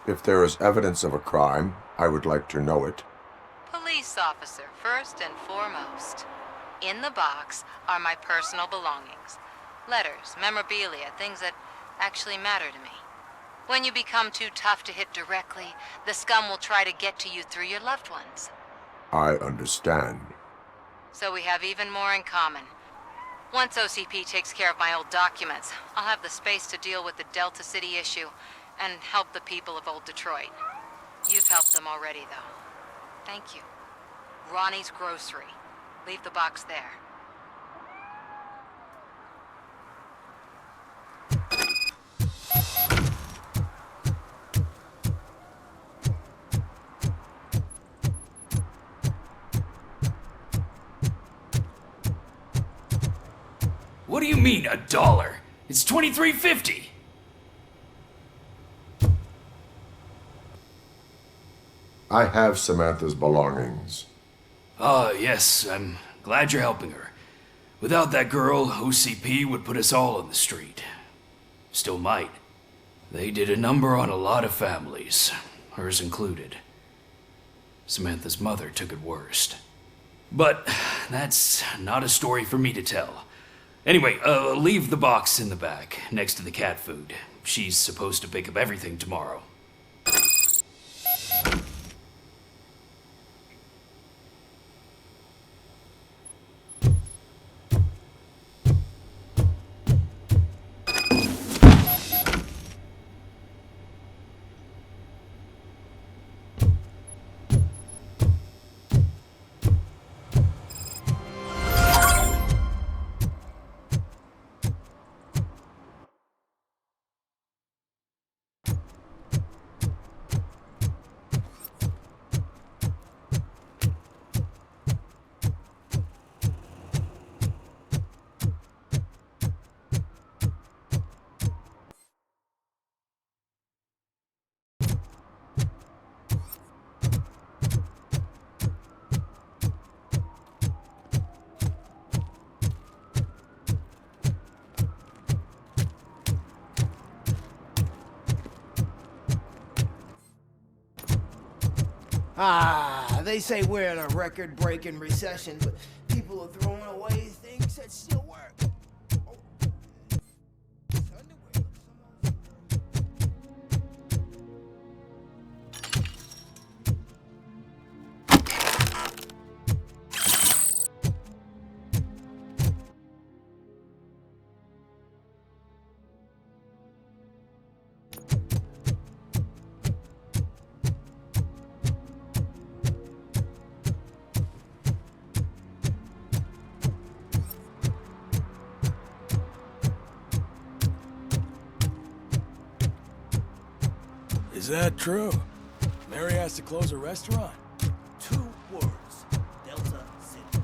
If there is evidence of a crime, I would like to know it. Police officer, first and foremost. In the box are my personal belongings. Letters, memorabilia, things that actually matter to me. When you become too tough to hit directly, the scum will try to get to you through your loved ones. I understand. So we have even more in common. Once OCP takes care of my old documents, I'll have the space to deal with the Delta City issue and help the people of Old Detroit. You've helped them already, though. Thank you. Ronnie's Grocery. Leave the box there. What do you mean, $1? It's $23.50. I have Samantha's belongings. Ah, yes, I'm glad you're helping her. Without that girl, OCP would put us all on the street. Still might. They did a number on a lot of families, hers included. Samantha's mother took it worst. But that's not a story for me to tell. Anyway, leave the box in the back, next to the cat food. She's supposed to pick up everything tomorrow. They say we're in a record-breaking recession, but people are throwing away things that still work. Is that true? Mary has to close a restaurant? 2 words. Delta City.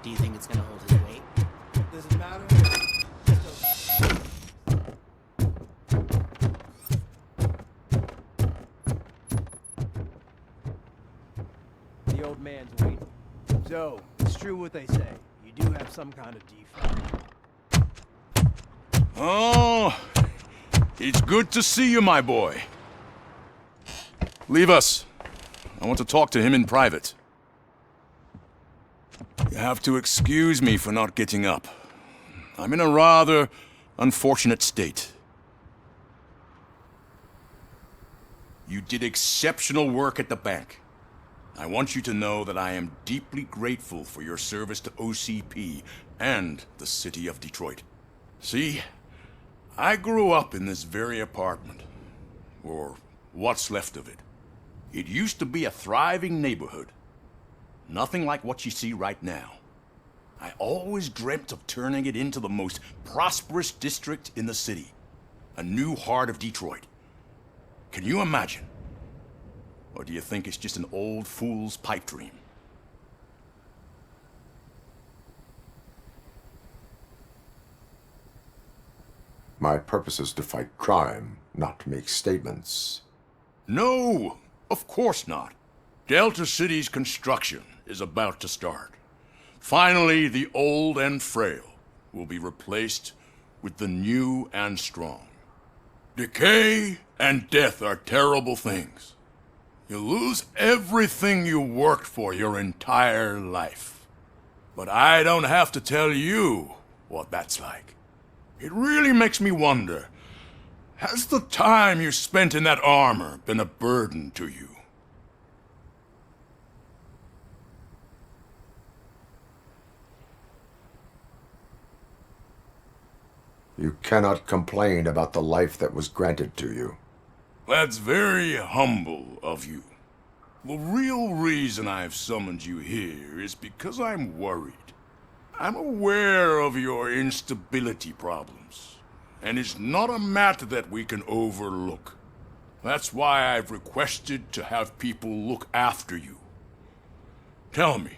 Do you think it's gonna hold his weight? Does it matter? The old man's waiting. So, it's true what they say. You do have some kind of defect. Oh, it's good to see you, my boy. Leave us. I want to talk to him in private. You have to excuse me for not getting up. I'm in a rather unfortunate state. You did exceptional work at the bank. I want you to know that I am deeply grateful for your service to OCP and the city of Detroit. See, I grew up in this very apartment, or what's left of it. It used to be a thriving neighborhood. Nothing like what you see right now. I always dreamt of turning it into the most prosperous district in the city. A new heart of Detroit. Can you imagine? Or do you think it's just an old fool's pipe dream? My purpose is to fight crime, not to make statements. No, of course not. Delta City's construction is about to start. Finally, the old and frail will be replaced with the new and strong. Decay and death are terrible things. You lose everything you worked for your entire life. But I don't have to tell you what that's like. It really makes me wonder, has the time you spent in that armor been a burden to you? You cannot complain about the life that was granted to you. That's very humble of you. The real reason I've summoned you here is because I'm worried. I'm aware of your instability problems, and it's not a matter that we can overlook. That's why I've requested to have people look after you. Tell me,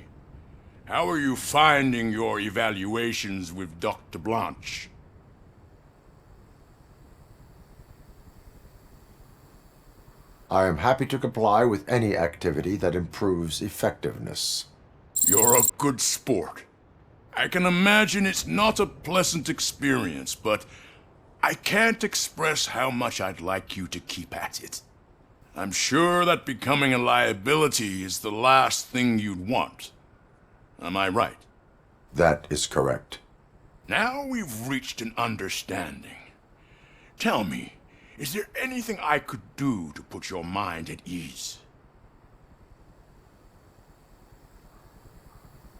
how are you finding your evaluations with Dr. Blanche? I am happy to comply with any activity that improves effectiveness. You're a good sport. I can imagine it's not a pleasant experience, but I can't express how much I'd like you to keep at it. I'm sure that becoming a liability is the last thing you'd want. Am I right? That is correct. Now we've reached an understanding. Tell me, is there anything I could do to put your mind at ease?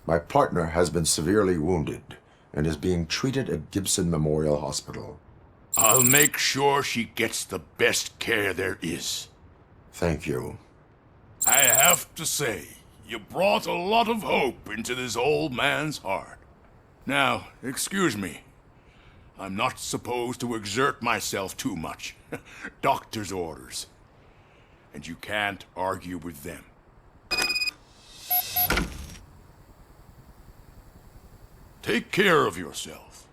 My partner has been severely wounded and is being treated at Gibson Memorial Hospital. I'll make sure she gets the best care there is. Thank you. I have to say, you brought a lot of hope into this old man's heart. Now, excuse me. I'm not supposed to exert myself too much. Doctor's orders. And you can't argue with them. Take care of yourself.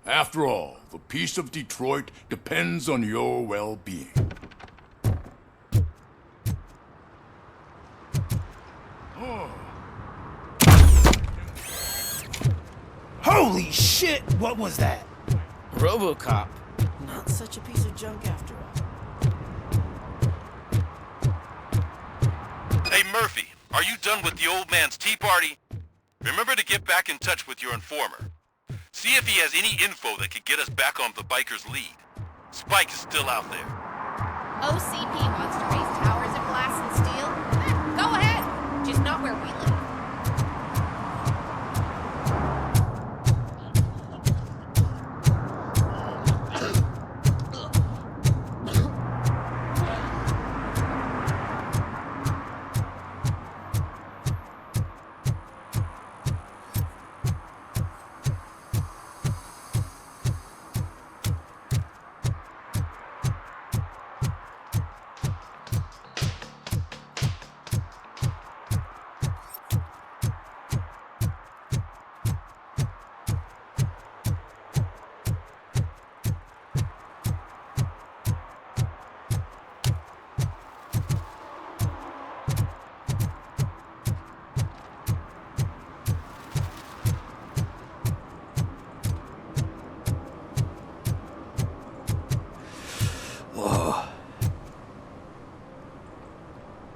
After all, the peace of Detroit depends on your well-being. Holy shit! What was that? RoboCop. Not such a piece of junk after all. Hey, Murphy, are you done with the old man's tea party? Remember to get back in touch with your informer. See if he has any info that could get us back on the biker's lead. Spike is still out there. OCP wants to raise towers of glass and steel? Go ahead, just not where we live.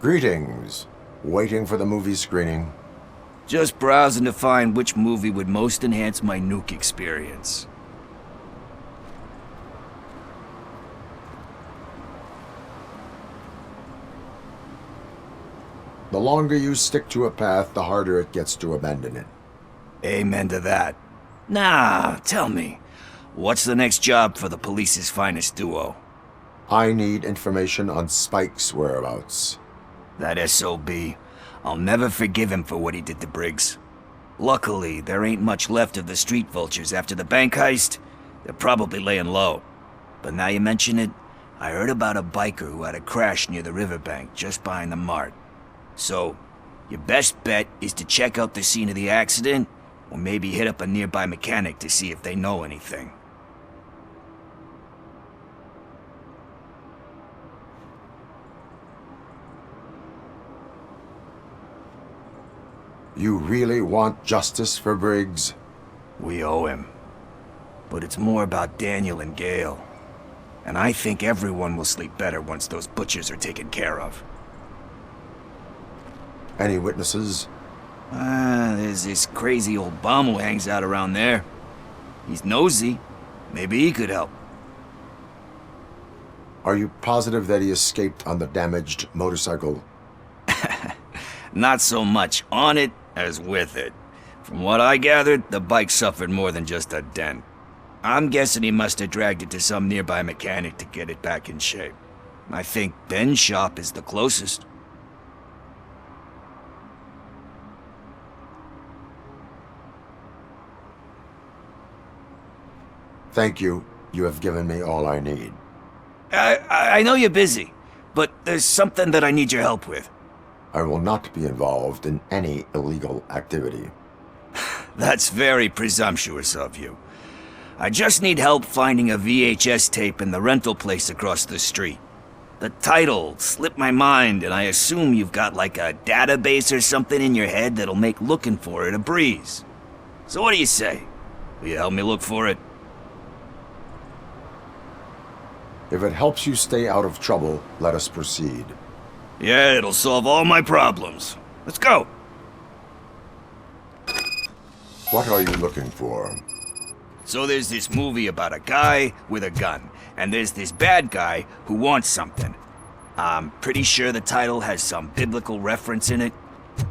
Greetings. Waiting for the movie screening? Just browsing to find which movie would most enhance my nuke experience. The longer you stick to a path, the harder it gets to abandon it. Amen to that. Nah, tell me, what's the next job for the police's finest duo? I need information on Spike's whereabouts. That SOB. I'll never forgive him for what he did to Briggs. Luckily, there ain't much left of the street vultures after the bank heist. They're probably laying low. But now you mention it, I heard about a biker who had a crash near the riverbank just behind the mart. So, your best bet is to check out the scene of the accident, or maybe hit up a nearby mechanic to see if they know anything. You really want justice for Briggs? We owe him. But it's more about Daniel and Gale. And I think everyone will sleep better once those butchers are taken care of. Any witnesses? There's this crazy old bum who hangs out around there. He's nosy. Maybe he could help. Are you positive that he escaped on the damaged motorcycle? Not so much on it as with it. From what I gathered, the bike suffered more than just a dent. I'm guessing he must have dragged it to some nearby mechanic to get it back in shape. I think Ben's shop is the closest. Thank you. You have given me all I need. I know you're busy, but there's something that I need your help with. I will not be involved in any illegal activity. That's very presumptuous of you. I just need help finding a VHS tape in the rental place across the street. The title slipped my mind, and I assume you've got like a database or something in your head that'll make looking for it a breeze. So what do you say? Will you help me look for it? If it helps you stay out of trouble, let us proceed. Yeah, it'll solve all my problems. Let's go! What are you looking for? So there's this movie about a guy with a gun, and there's this bad guy who wants something. I'm pretty sure the title has some biblical reference in it.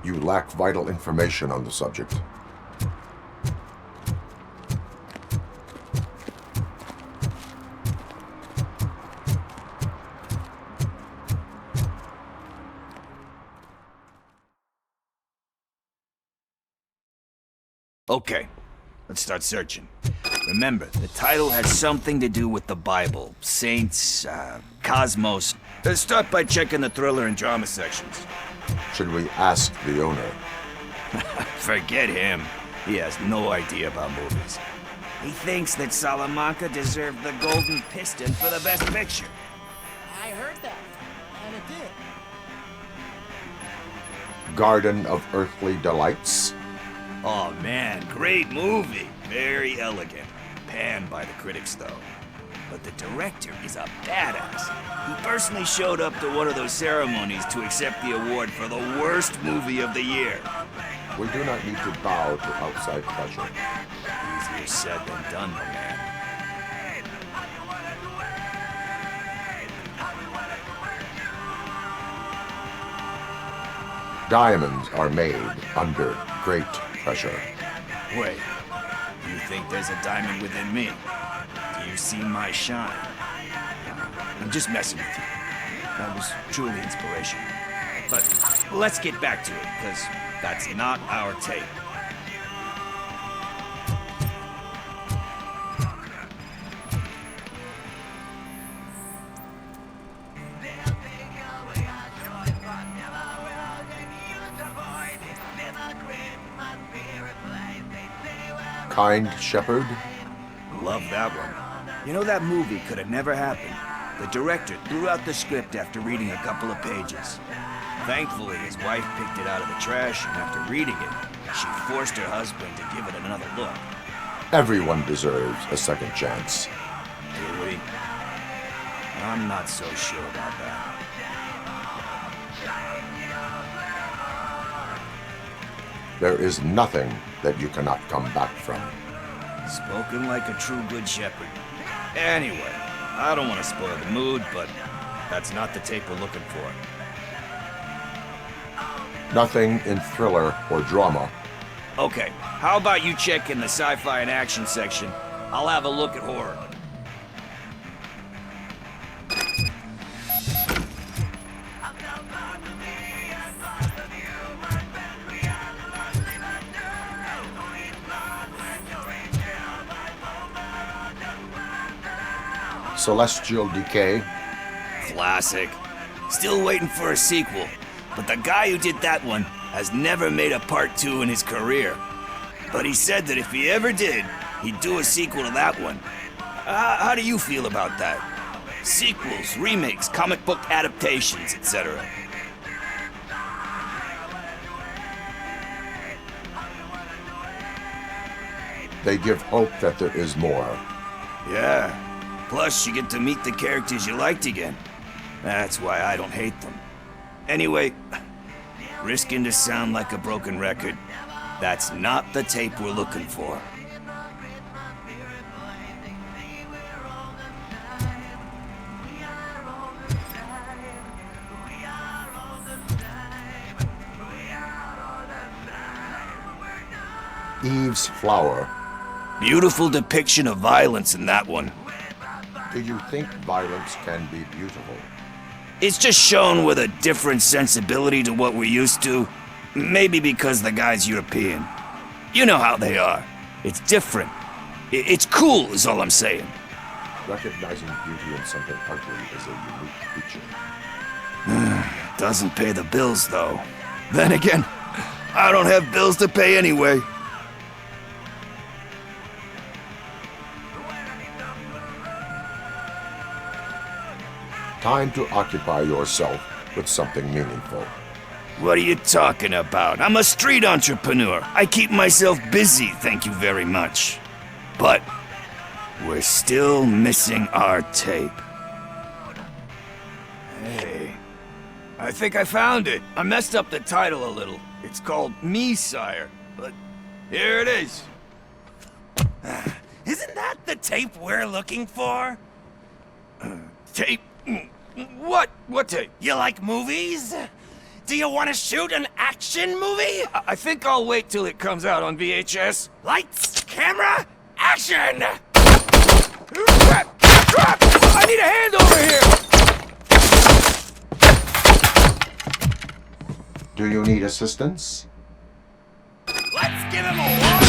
You lack vital information on the subject. Okay, let's start searching. Remember, the title has something to do with the Bible, saints, cosmos. Let's start by checking the thriller and drama sections. Should we ask the owner? Forget him. He has no idea about movies. He thinks that Salamanca deserved the Golden Piston for the Best Picture. I heard that, and it did. Garden of Earthly Delights? Oh man, great movie. Very elegant. Panned by the critics though. But the director is a badass. He personally showed up to one of those ceremonies to accept the award for the worst movie of the year. We do not need to bow to outside pressure. Easier said than done, my man. Diamonds are made under great pressure. Wait, you think there's a diamond within me? Do you see my shine? I'm just messing with you. That was truly inspirational. But let's get back to it, because that's not our tape. Kind Shepherd? Love that one. You know, that movie could have never happened. The director threw out the script after reading a couple of pages. Thankfully, his wife picked it out of the trash, and after reading it, she forced her husband to give it another look. Everyone deserves a second chance. Do we? I'm not so sure about that. There is nothing that you cannot come back from. Spoken like a true good shepherd. Anyway, I don't want to spoil the mood, but that's not the tape we're looking for. Nothing in thriller or drama. Okay, how about you check in the sci-fi and action section? I'll have a look at horror. Celestial Decay? Classic. Still waiting for a sequel, but the guy who did that one has never made a part 2 in his career. But he said that if he ever did, he'd do a sequel to that one. How do you feel about that? Sequels, remakes, comic book adaptations, etc. They give hope that there is more. Yeah. Plus, you get to meet the characters you liked again. That's why I don't hate them. Anyway, risking to sound like a broken record, that's not the tape we're looking for. Eve's Flower. Beautiful depiction of violence in that one. Do you think violence can be beautiful? It's just shown with a different sensibility to what we're used to. Maybe because the guy's European. You know how they are. It's different. It's cool is all I'm saying. Recognizing beauty in something ugly is a unique feature. Doesn't pay the bills, though. Then again, I don't have bills to pay anyway. Time to occupy yourself with something meaningful. What are you talking about? I'm a street entrepreneur. I keep myself busy, thank you very much. But we're still missing our tape. Hey, I think I found it. I messed up the title a little. It's called Me, Sire, but here it is. Isn't that the tape we're looking for? Tape? What? What tape? You like movies? Do you want to shoot an action movie? I think I'll wait till it comes out on VHS. Lights, camera, action! Crap! Crap! I need a hand over here! Do you need assistance? Let's give him a one!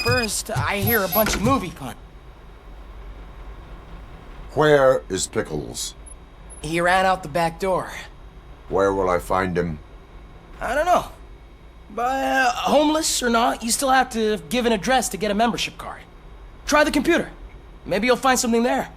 First, I hear a bunch of movie pun. Where is Pickles? He ran out the back door. Where will I find him? I don't know. But homeless or not, you still have to give an address to get a membership card. Try the computer. Maybe you'll find something there.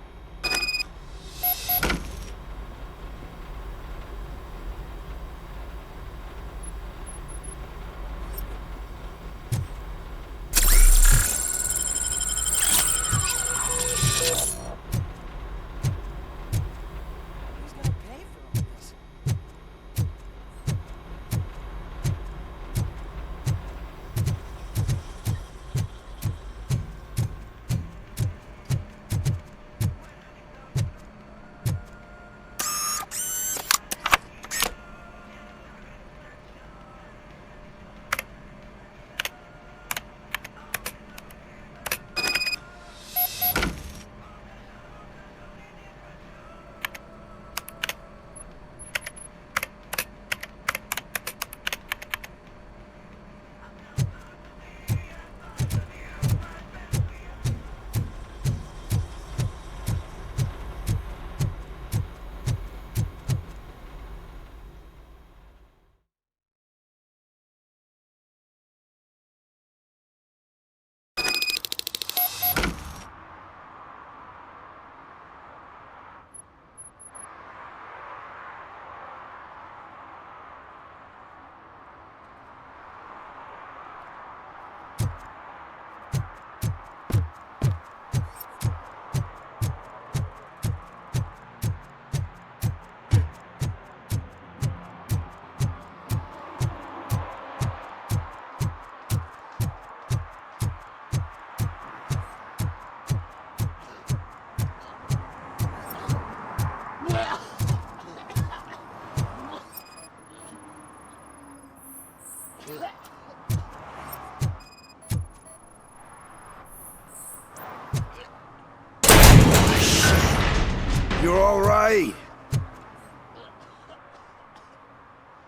You're all right.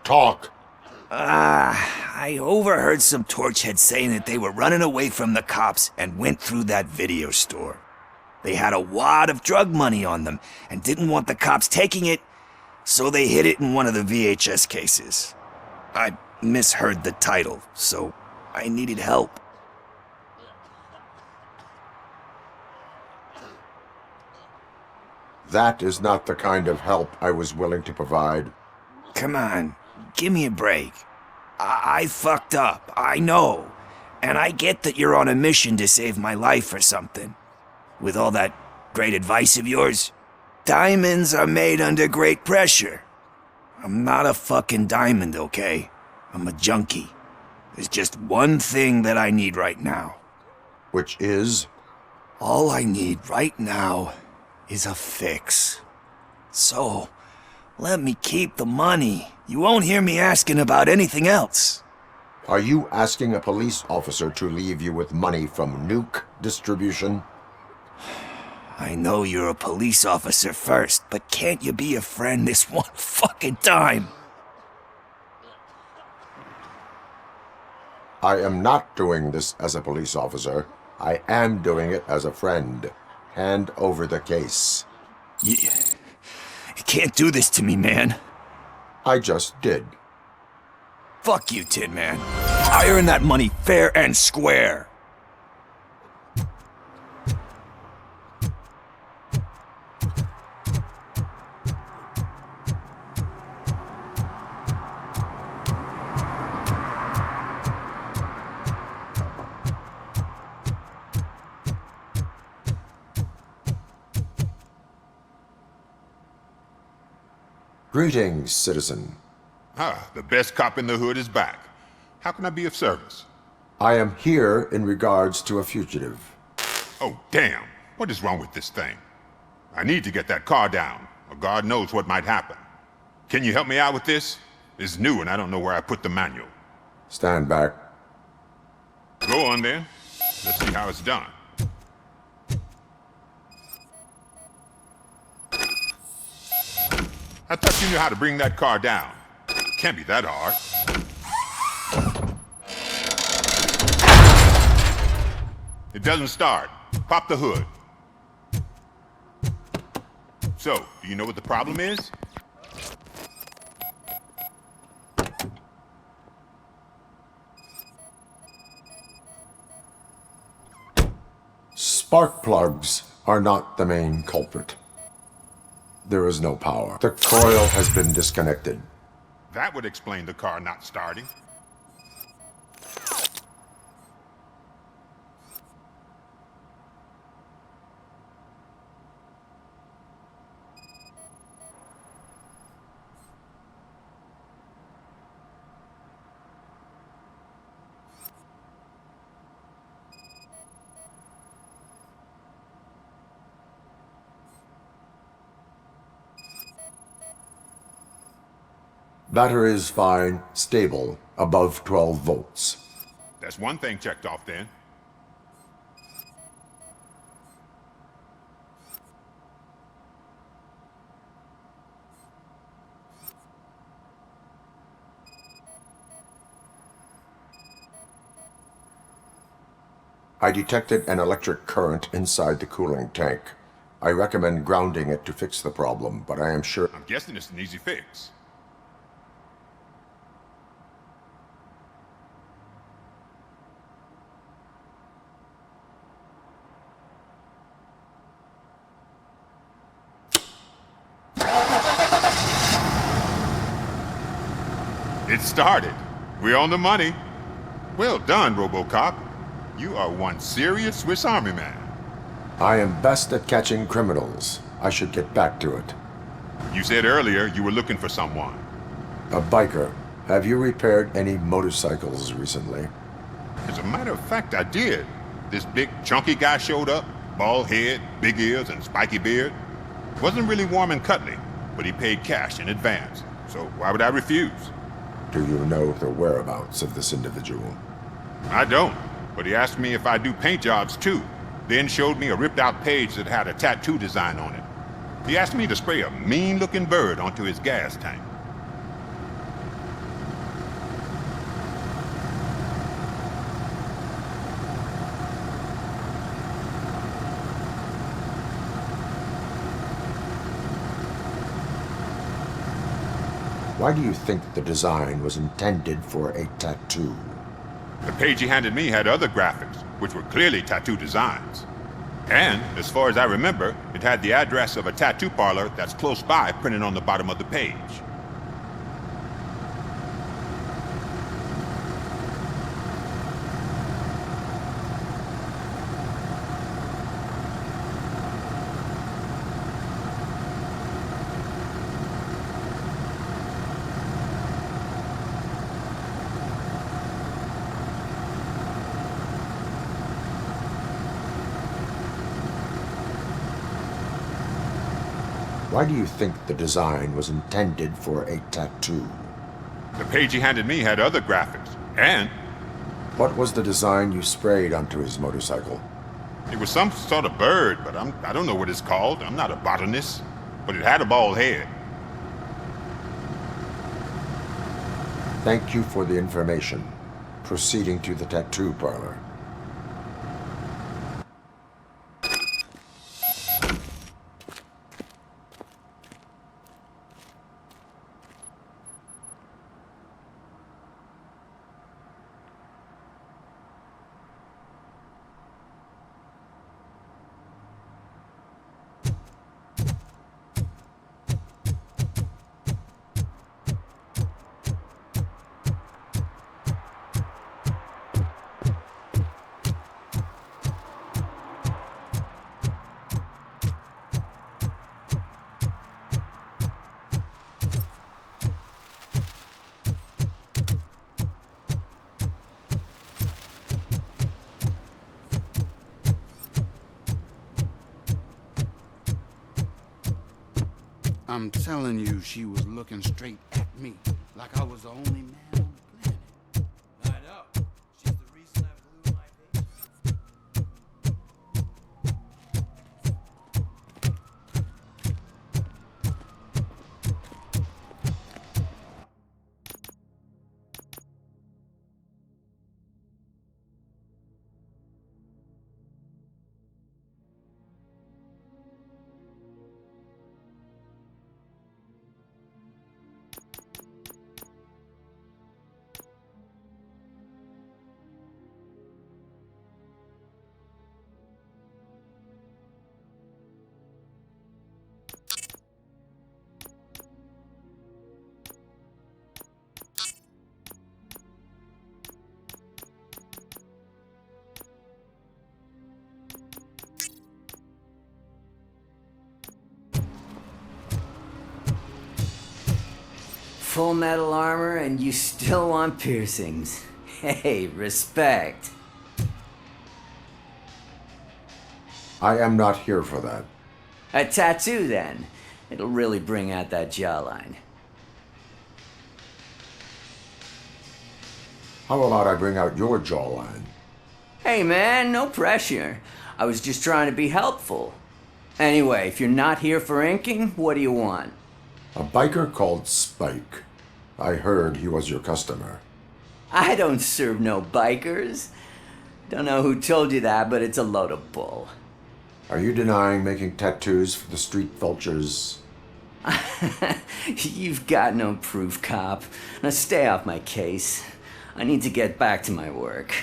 Talk. I overheard some torchheads saying that they were running away from the cops and went through that video store. They had a wad of drug money on them and didn't want the cops taking it, so they hid it in one of the VHS cases. I misheard the title, so I needed help. That is not the kind of help I was willing to provide. Come on, give me a break. I fucked up, I know. And I get that you're on a mission to save my life or something. With all that great advice of yours, diamonds are made under great pressure. I'm not a fucking diamond, okay? I'm a junkie. There's just one thing that I need right now. Which is? All I need right now is a fix. So, let me keep the money. You won't hear me asking about anything else. Are you asking a police officer to leave you with money from nuke distribution? I know you're a police officer first, but can't you be a friend this one fucking time? I am not doing this as a police officer. I am doing it as a friend. Hand over the case. You can't do this to me, man. I just did. Fuck you, Tin Man. I earned that money fair and square. Greetings, citizen. Ah, the best cop in the hood is back. How can I be of service? I am here in regards to a fugitive. Oh, damn. What is wrong with this thing? I need to get that car down, or God knows what might happen. Can you help me out with this? It's new and I don't know where I put the manual. Stand back. Go on then. Let's see how it's done. I thought you knew how to bring that car down. Can't be that hard. It doesn't start. Pop the hood. So, do you know what the problem is? Spark plugs are not the main culprit. There is no power. The coil has been disconnected. That would explain the car not starting. Battery is fine, stable, above 12 volts. That's one thing checked off then. I detected an electric current inside the cooling tank. I recommend grounding it to fix the problem, but I am sure... I'm guessing it's an easy fix. It started. We're on the money. Well done, RoboCop. You are one serious Swiss Army man. I am best at catching criminals. I should get back to it. You said earlier you were looking for someone. A biker. Have you repaired any motorcycles recently? As a matter of fact, I did. This big, chunky guy showed up. Bald head, big ears, and spiky beard. Wasn't really warm and cuddly, but he paid cash in advance. So why would I refuse? Do you know the whereabouts of this individual? I don't, but he asked me if I do paint jobs too, then showed me a ripped out page that had a tattoo design on it. He asked me to spray a mean-looking bird onto his gas tank. Why do you think the design was intended for a tattoo? The page he handed me had other graphics, which were clearly tattoo designs. And, as far as I remember, it had the address of a tattoo parlor that's close by printed on the bottom of the page. Why do you think the design was intended for a tattoo? The page he handed me had other graphics, and... What was the design you sprayed onto his motorcycle? It was some sort of bird, but I don't know what it's called. I'm not a botanist. But it had a bald head. Thank you for the information. Proceeding to the tattoo parlor. I'm telling you, she was looking straight at me, like I was the only man on the planet. I know. She's the reason I blew my Full metal armor and you still want piercings. Hey, respect. I am not here for that. A tattoo, then. It'll really bring out that jawline. How about I bring out your jawline? Hey, man, no pressure. I was just trying to be helpful. Anyway, if you're not here for inking, what do you want? A biker called Spike. I heard he was your customer. I don't serve no bikers. Don't know who told you that, but it's a load of bull. Are you denying making tattoos for the street vultures? You've got no proof, cop. Now stay off my case. I need to get back to my work.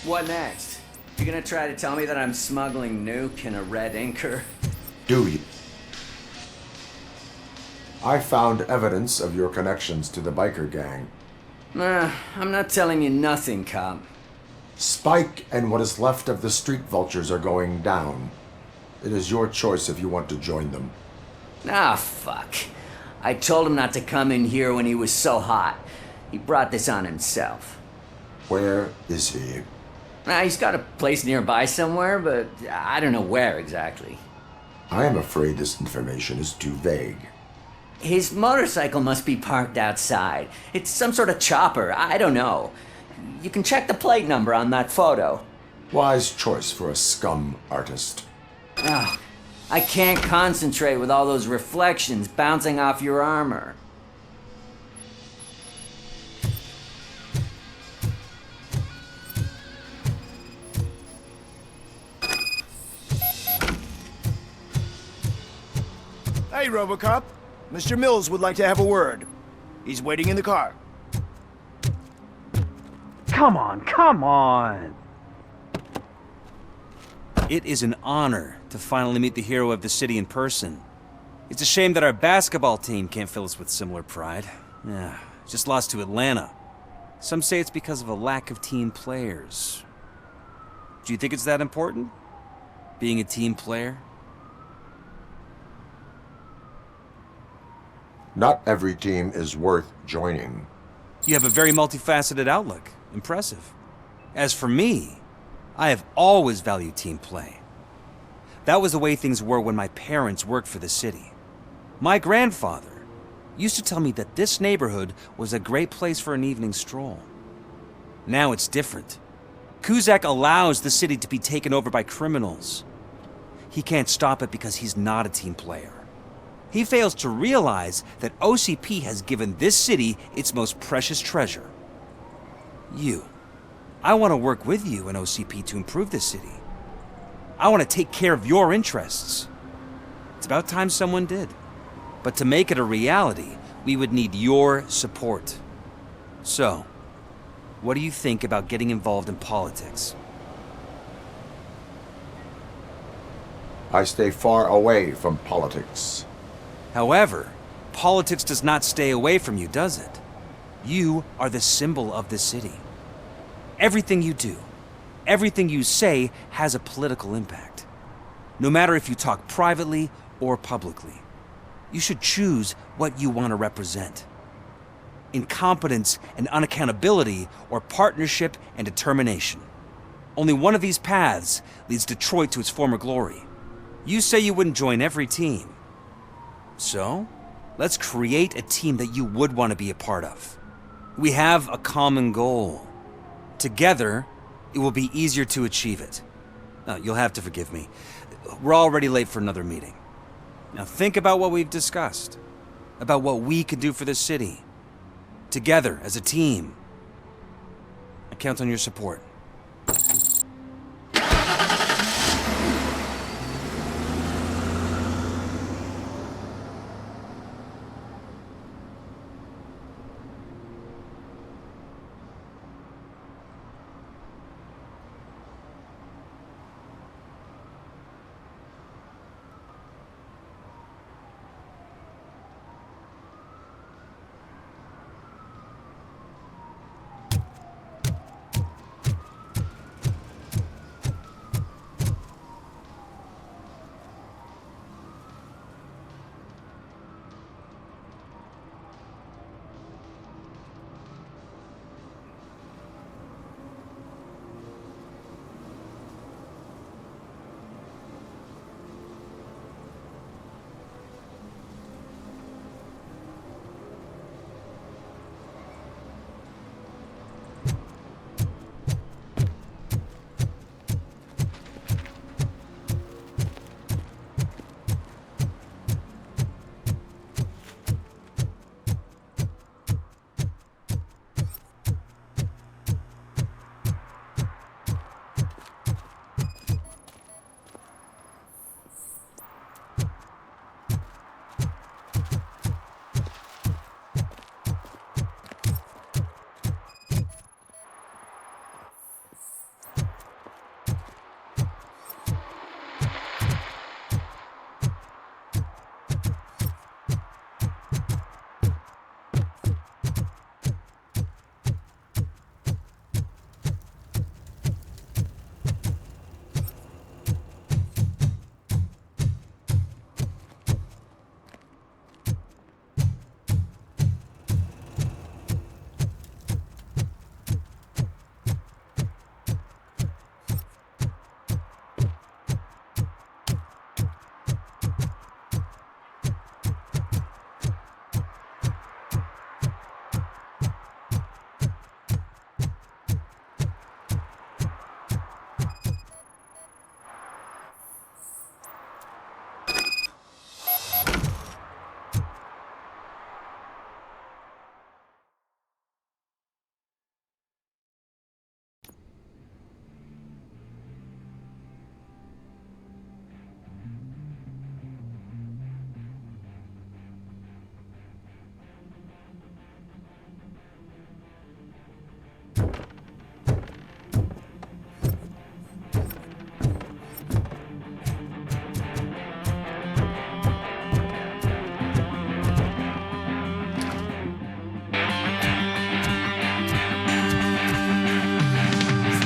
What next? You gonna try to tell me that I'm smuggling nuke in a red inker? Do you? I found evidence of your connections to the biker gang. I'm not telling you nothing, cop. Spike and what is left of the street vultures are going down. It is your choice if you want to join them. Ah, fuck. I told him not to come in here when he was so hot. He brought this on himself. Where is he? He's got a place nearby somewhere, but I don't know where exactly. I am afraid this information is too vague. His motorcycle must be parked outside. It's some sort of chopper, I don't know. You can check the plate number on that photo. Wise choice for a scum artist. Ugh, I can't concentrate with all those reflections bouncing off your armor. Hey, RoboCop. Mr. Mills would like to have a word. He's waiting in the car. Come on, come on! It is an honor to finally meet the hero of the city in person. It's a shame that our basketball team can't fill us with similar pride. Yeah, just lost to Atlanta. Some say it's because of a lack of team players. Do you think it's that important? Being a team player? Not every team is worth joining. You have a very multifaceted outlook. Impressive. As for me, I have always valued team play. That was the way things were when my parents worked for the city. My grandfather used to tell me that this neighborhood was a great place for an evening stroll. Now it's different. Cusack allows the city to be taken over by criminals. He can't stop it because he's not a team player. He fails to realize that OCP has given this city its most precious treasure. You. I want to work with you and OCP to improve this city. I want to take care of your interests. It's about time someone did. But to make it a reality, we would need your support. So, what do you think about getting involved in politics? I stay far away from politics. However, politics does not stay away from you, does it? You are the symbol of the city. Everything you do, everything you say has a political impact. No matter if you talk privately or publicly, you should choose what you want to represent. Incompetence and unaccountability, or partnership and determination. Only one of these paths leads Detroit to its former glory. You say you wouldn't join every team. So, let's create a team that you would want to be a part of. We have a common goal. Together, it will be easier to achieve it. Now, you'll have to forgive me. We're already late for another meeting. Now think about what we've discussed. About what we can do for this city. Together, as a team. I count on your support.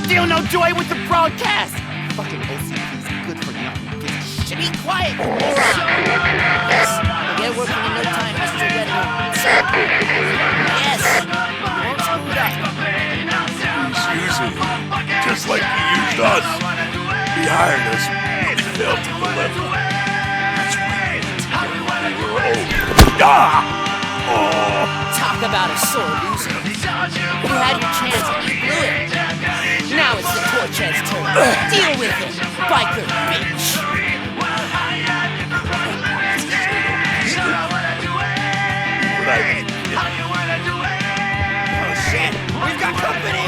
Steal no joy with the broadcast! Fucking OCP's good for nothing. Be quiet, you moron! Yes, we'll get working in no time, Mr. Redmond. Sir? Yes! Won't screw it up. He's using you, just like he used us. He hired us, but he failed to deliver. That's why we were old. Ah! Oh! Talk about a sore loser. You had your chance and you blew it. Now it's the Torchhead's turn. Deal with it, biker bitch! Oh shit! We've got company!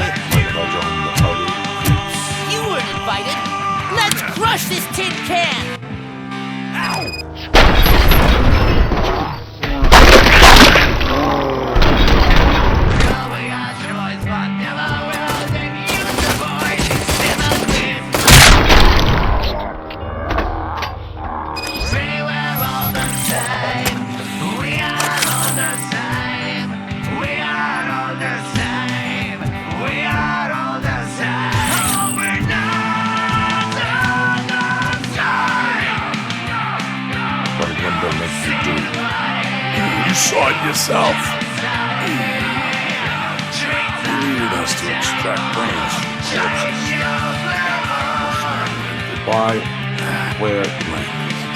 You weren't invited! Let's crush this tin can! You saw it yourself. You needed us to extract brains from corpses. Why? Where?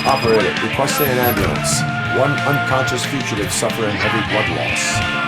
Operator, requesting an ambulance. One unconscious fugitive suffering heavy blood loss.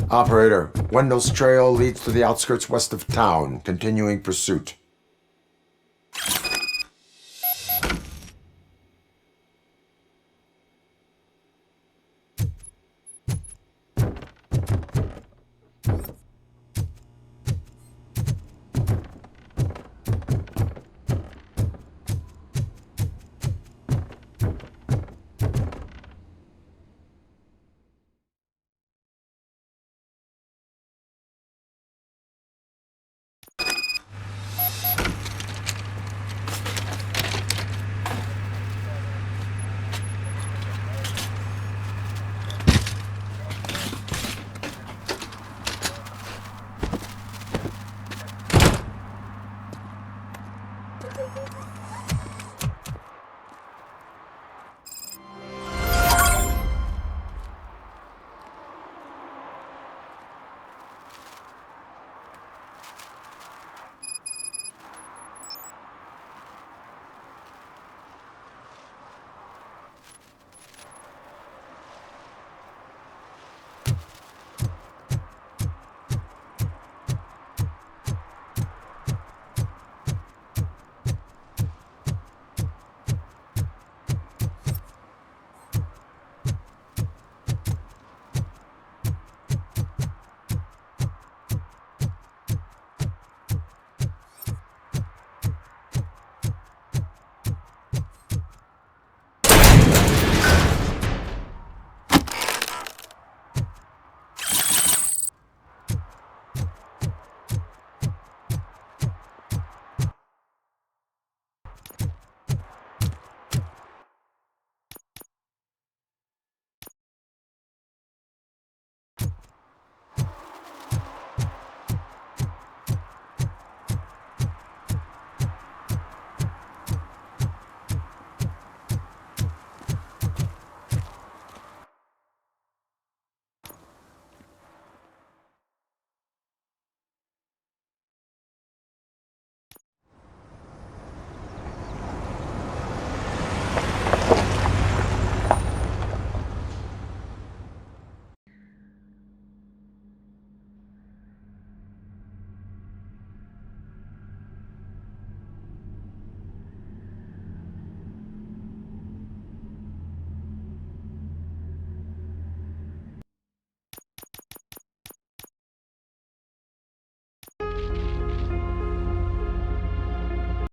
Operator, Wendell's trail leads to the outskirts west of town, continuing pursuit.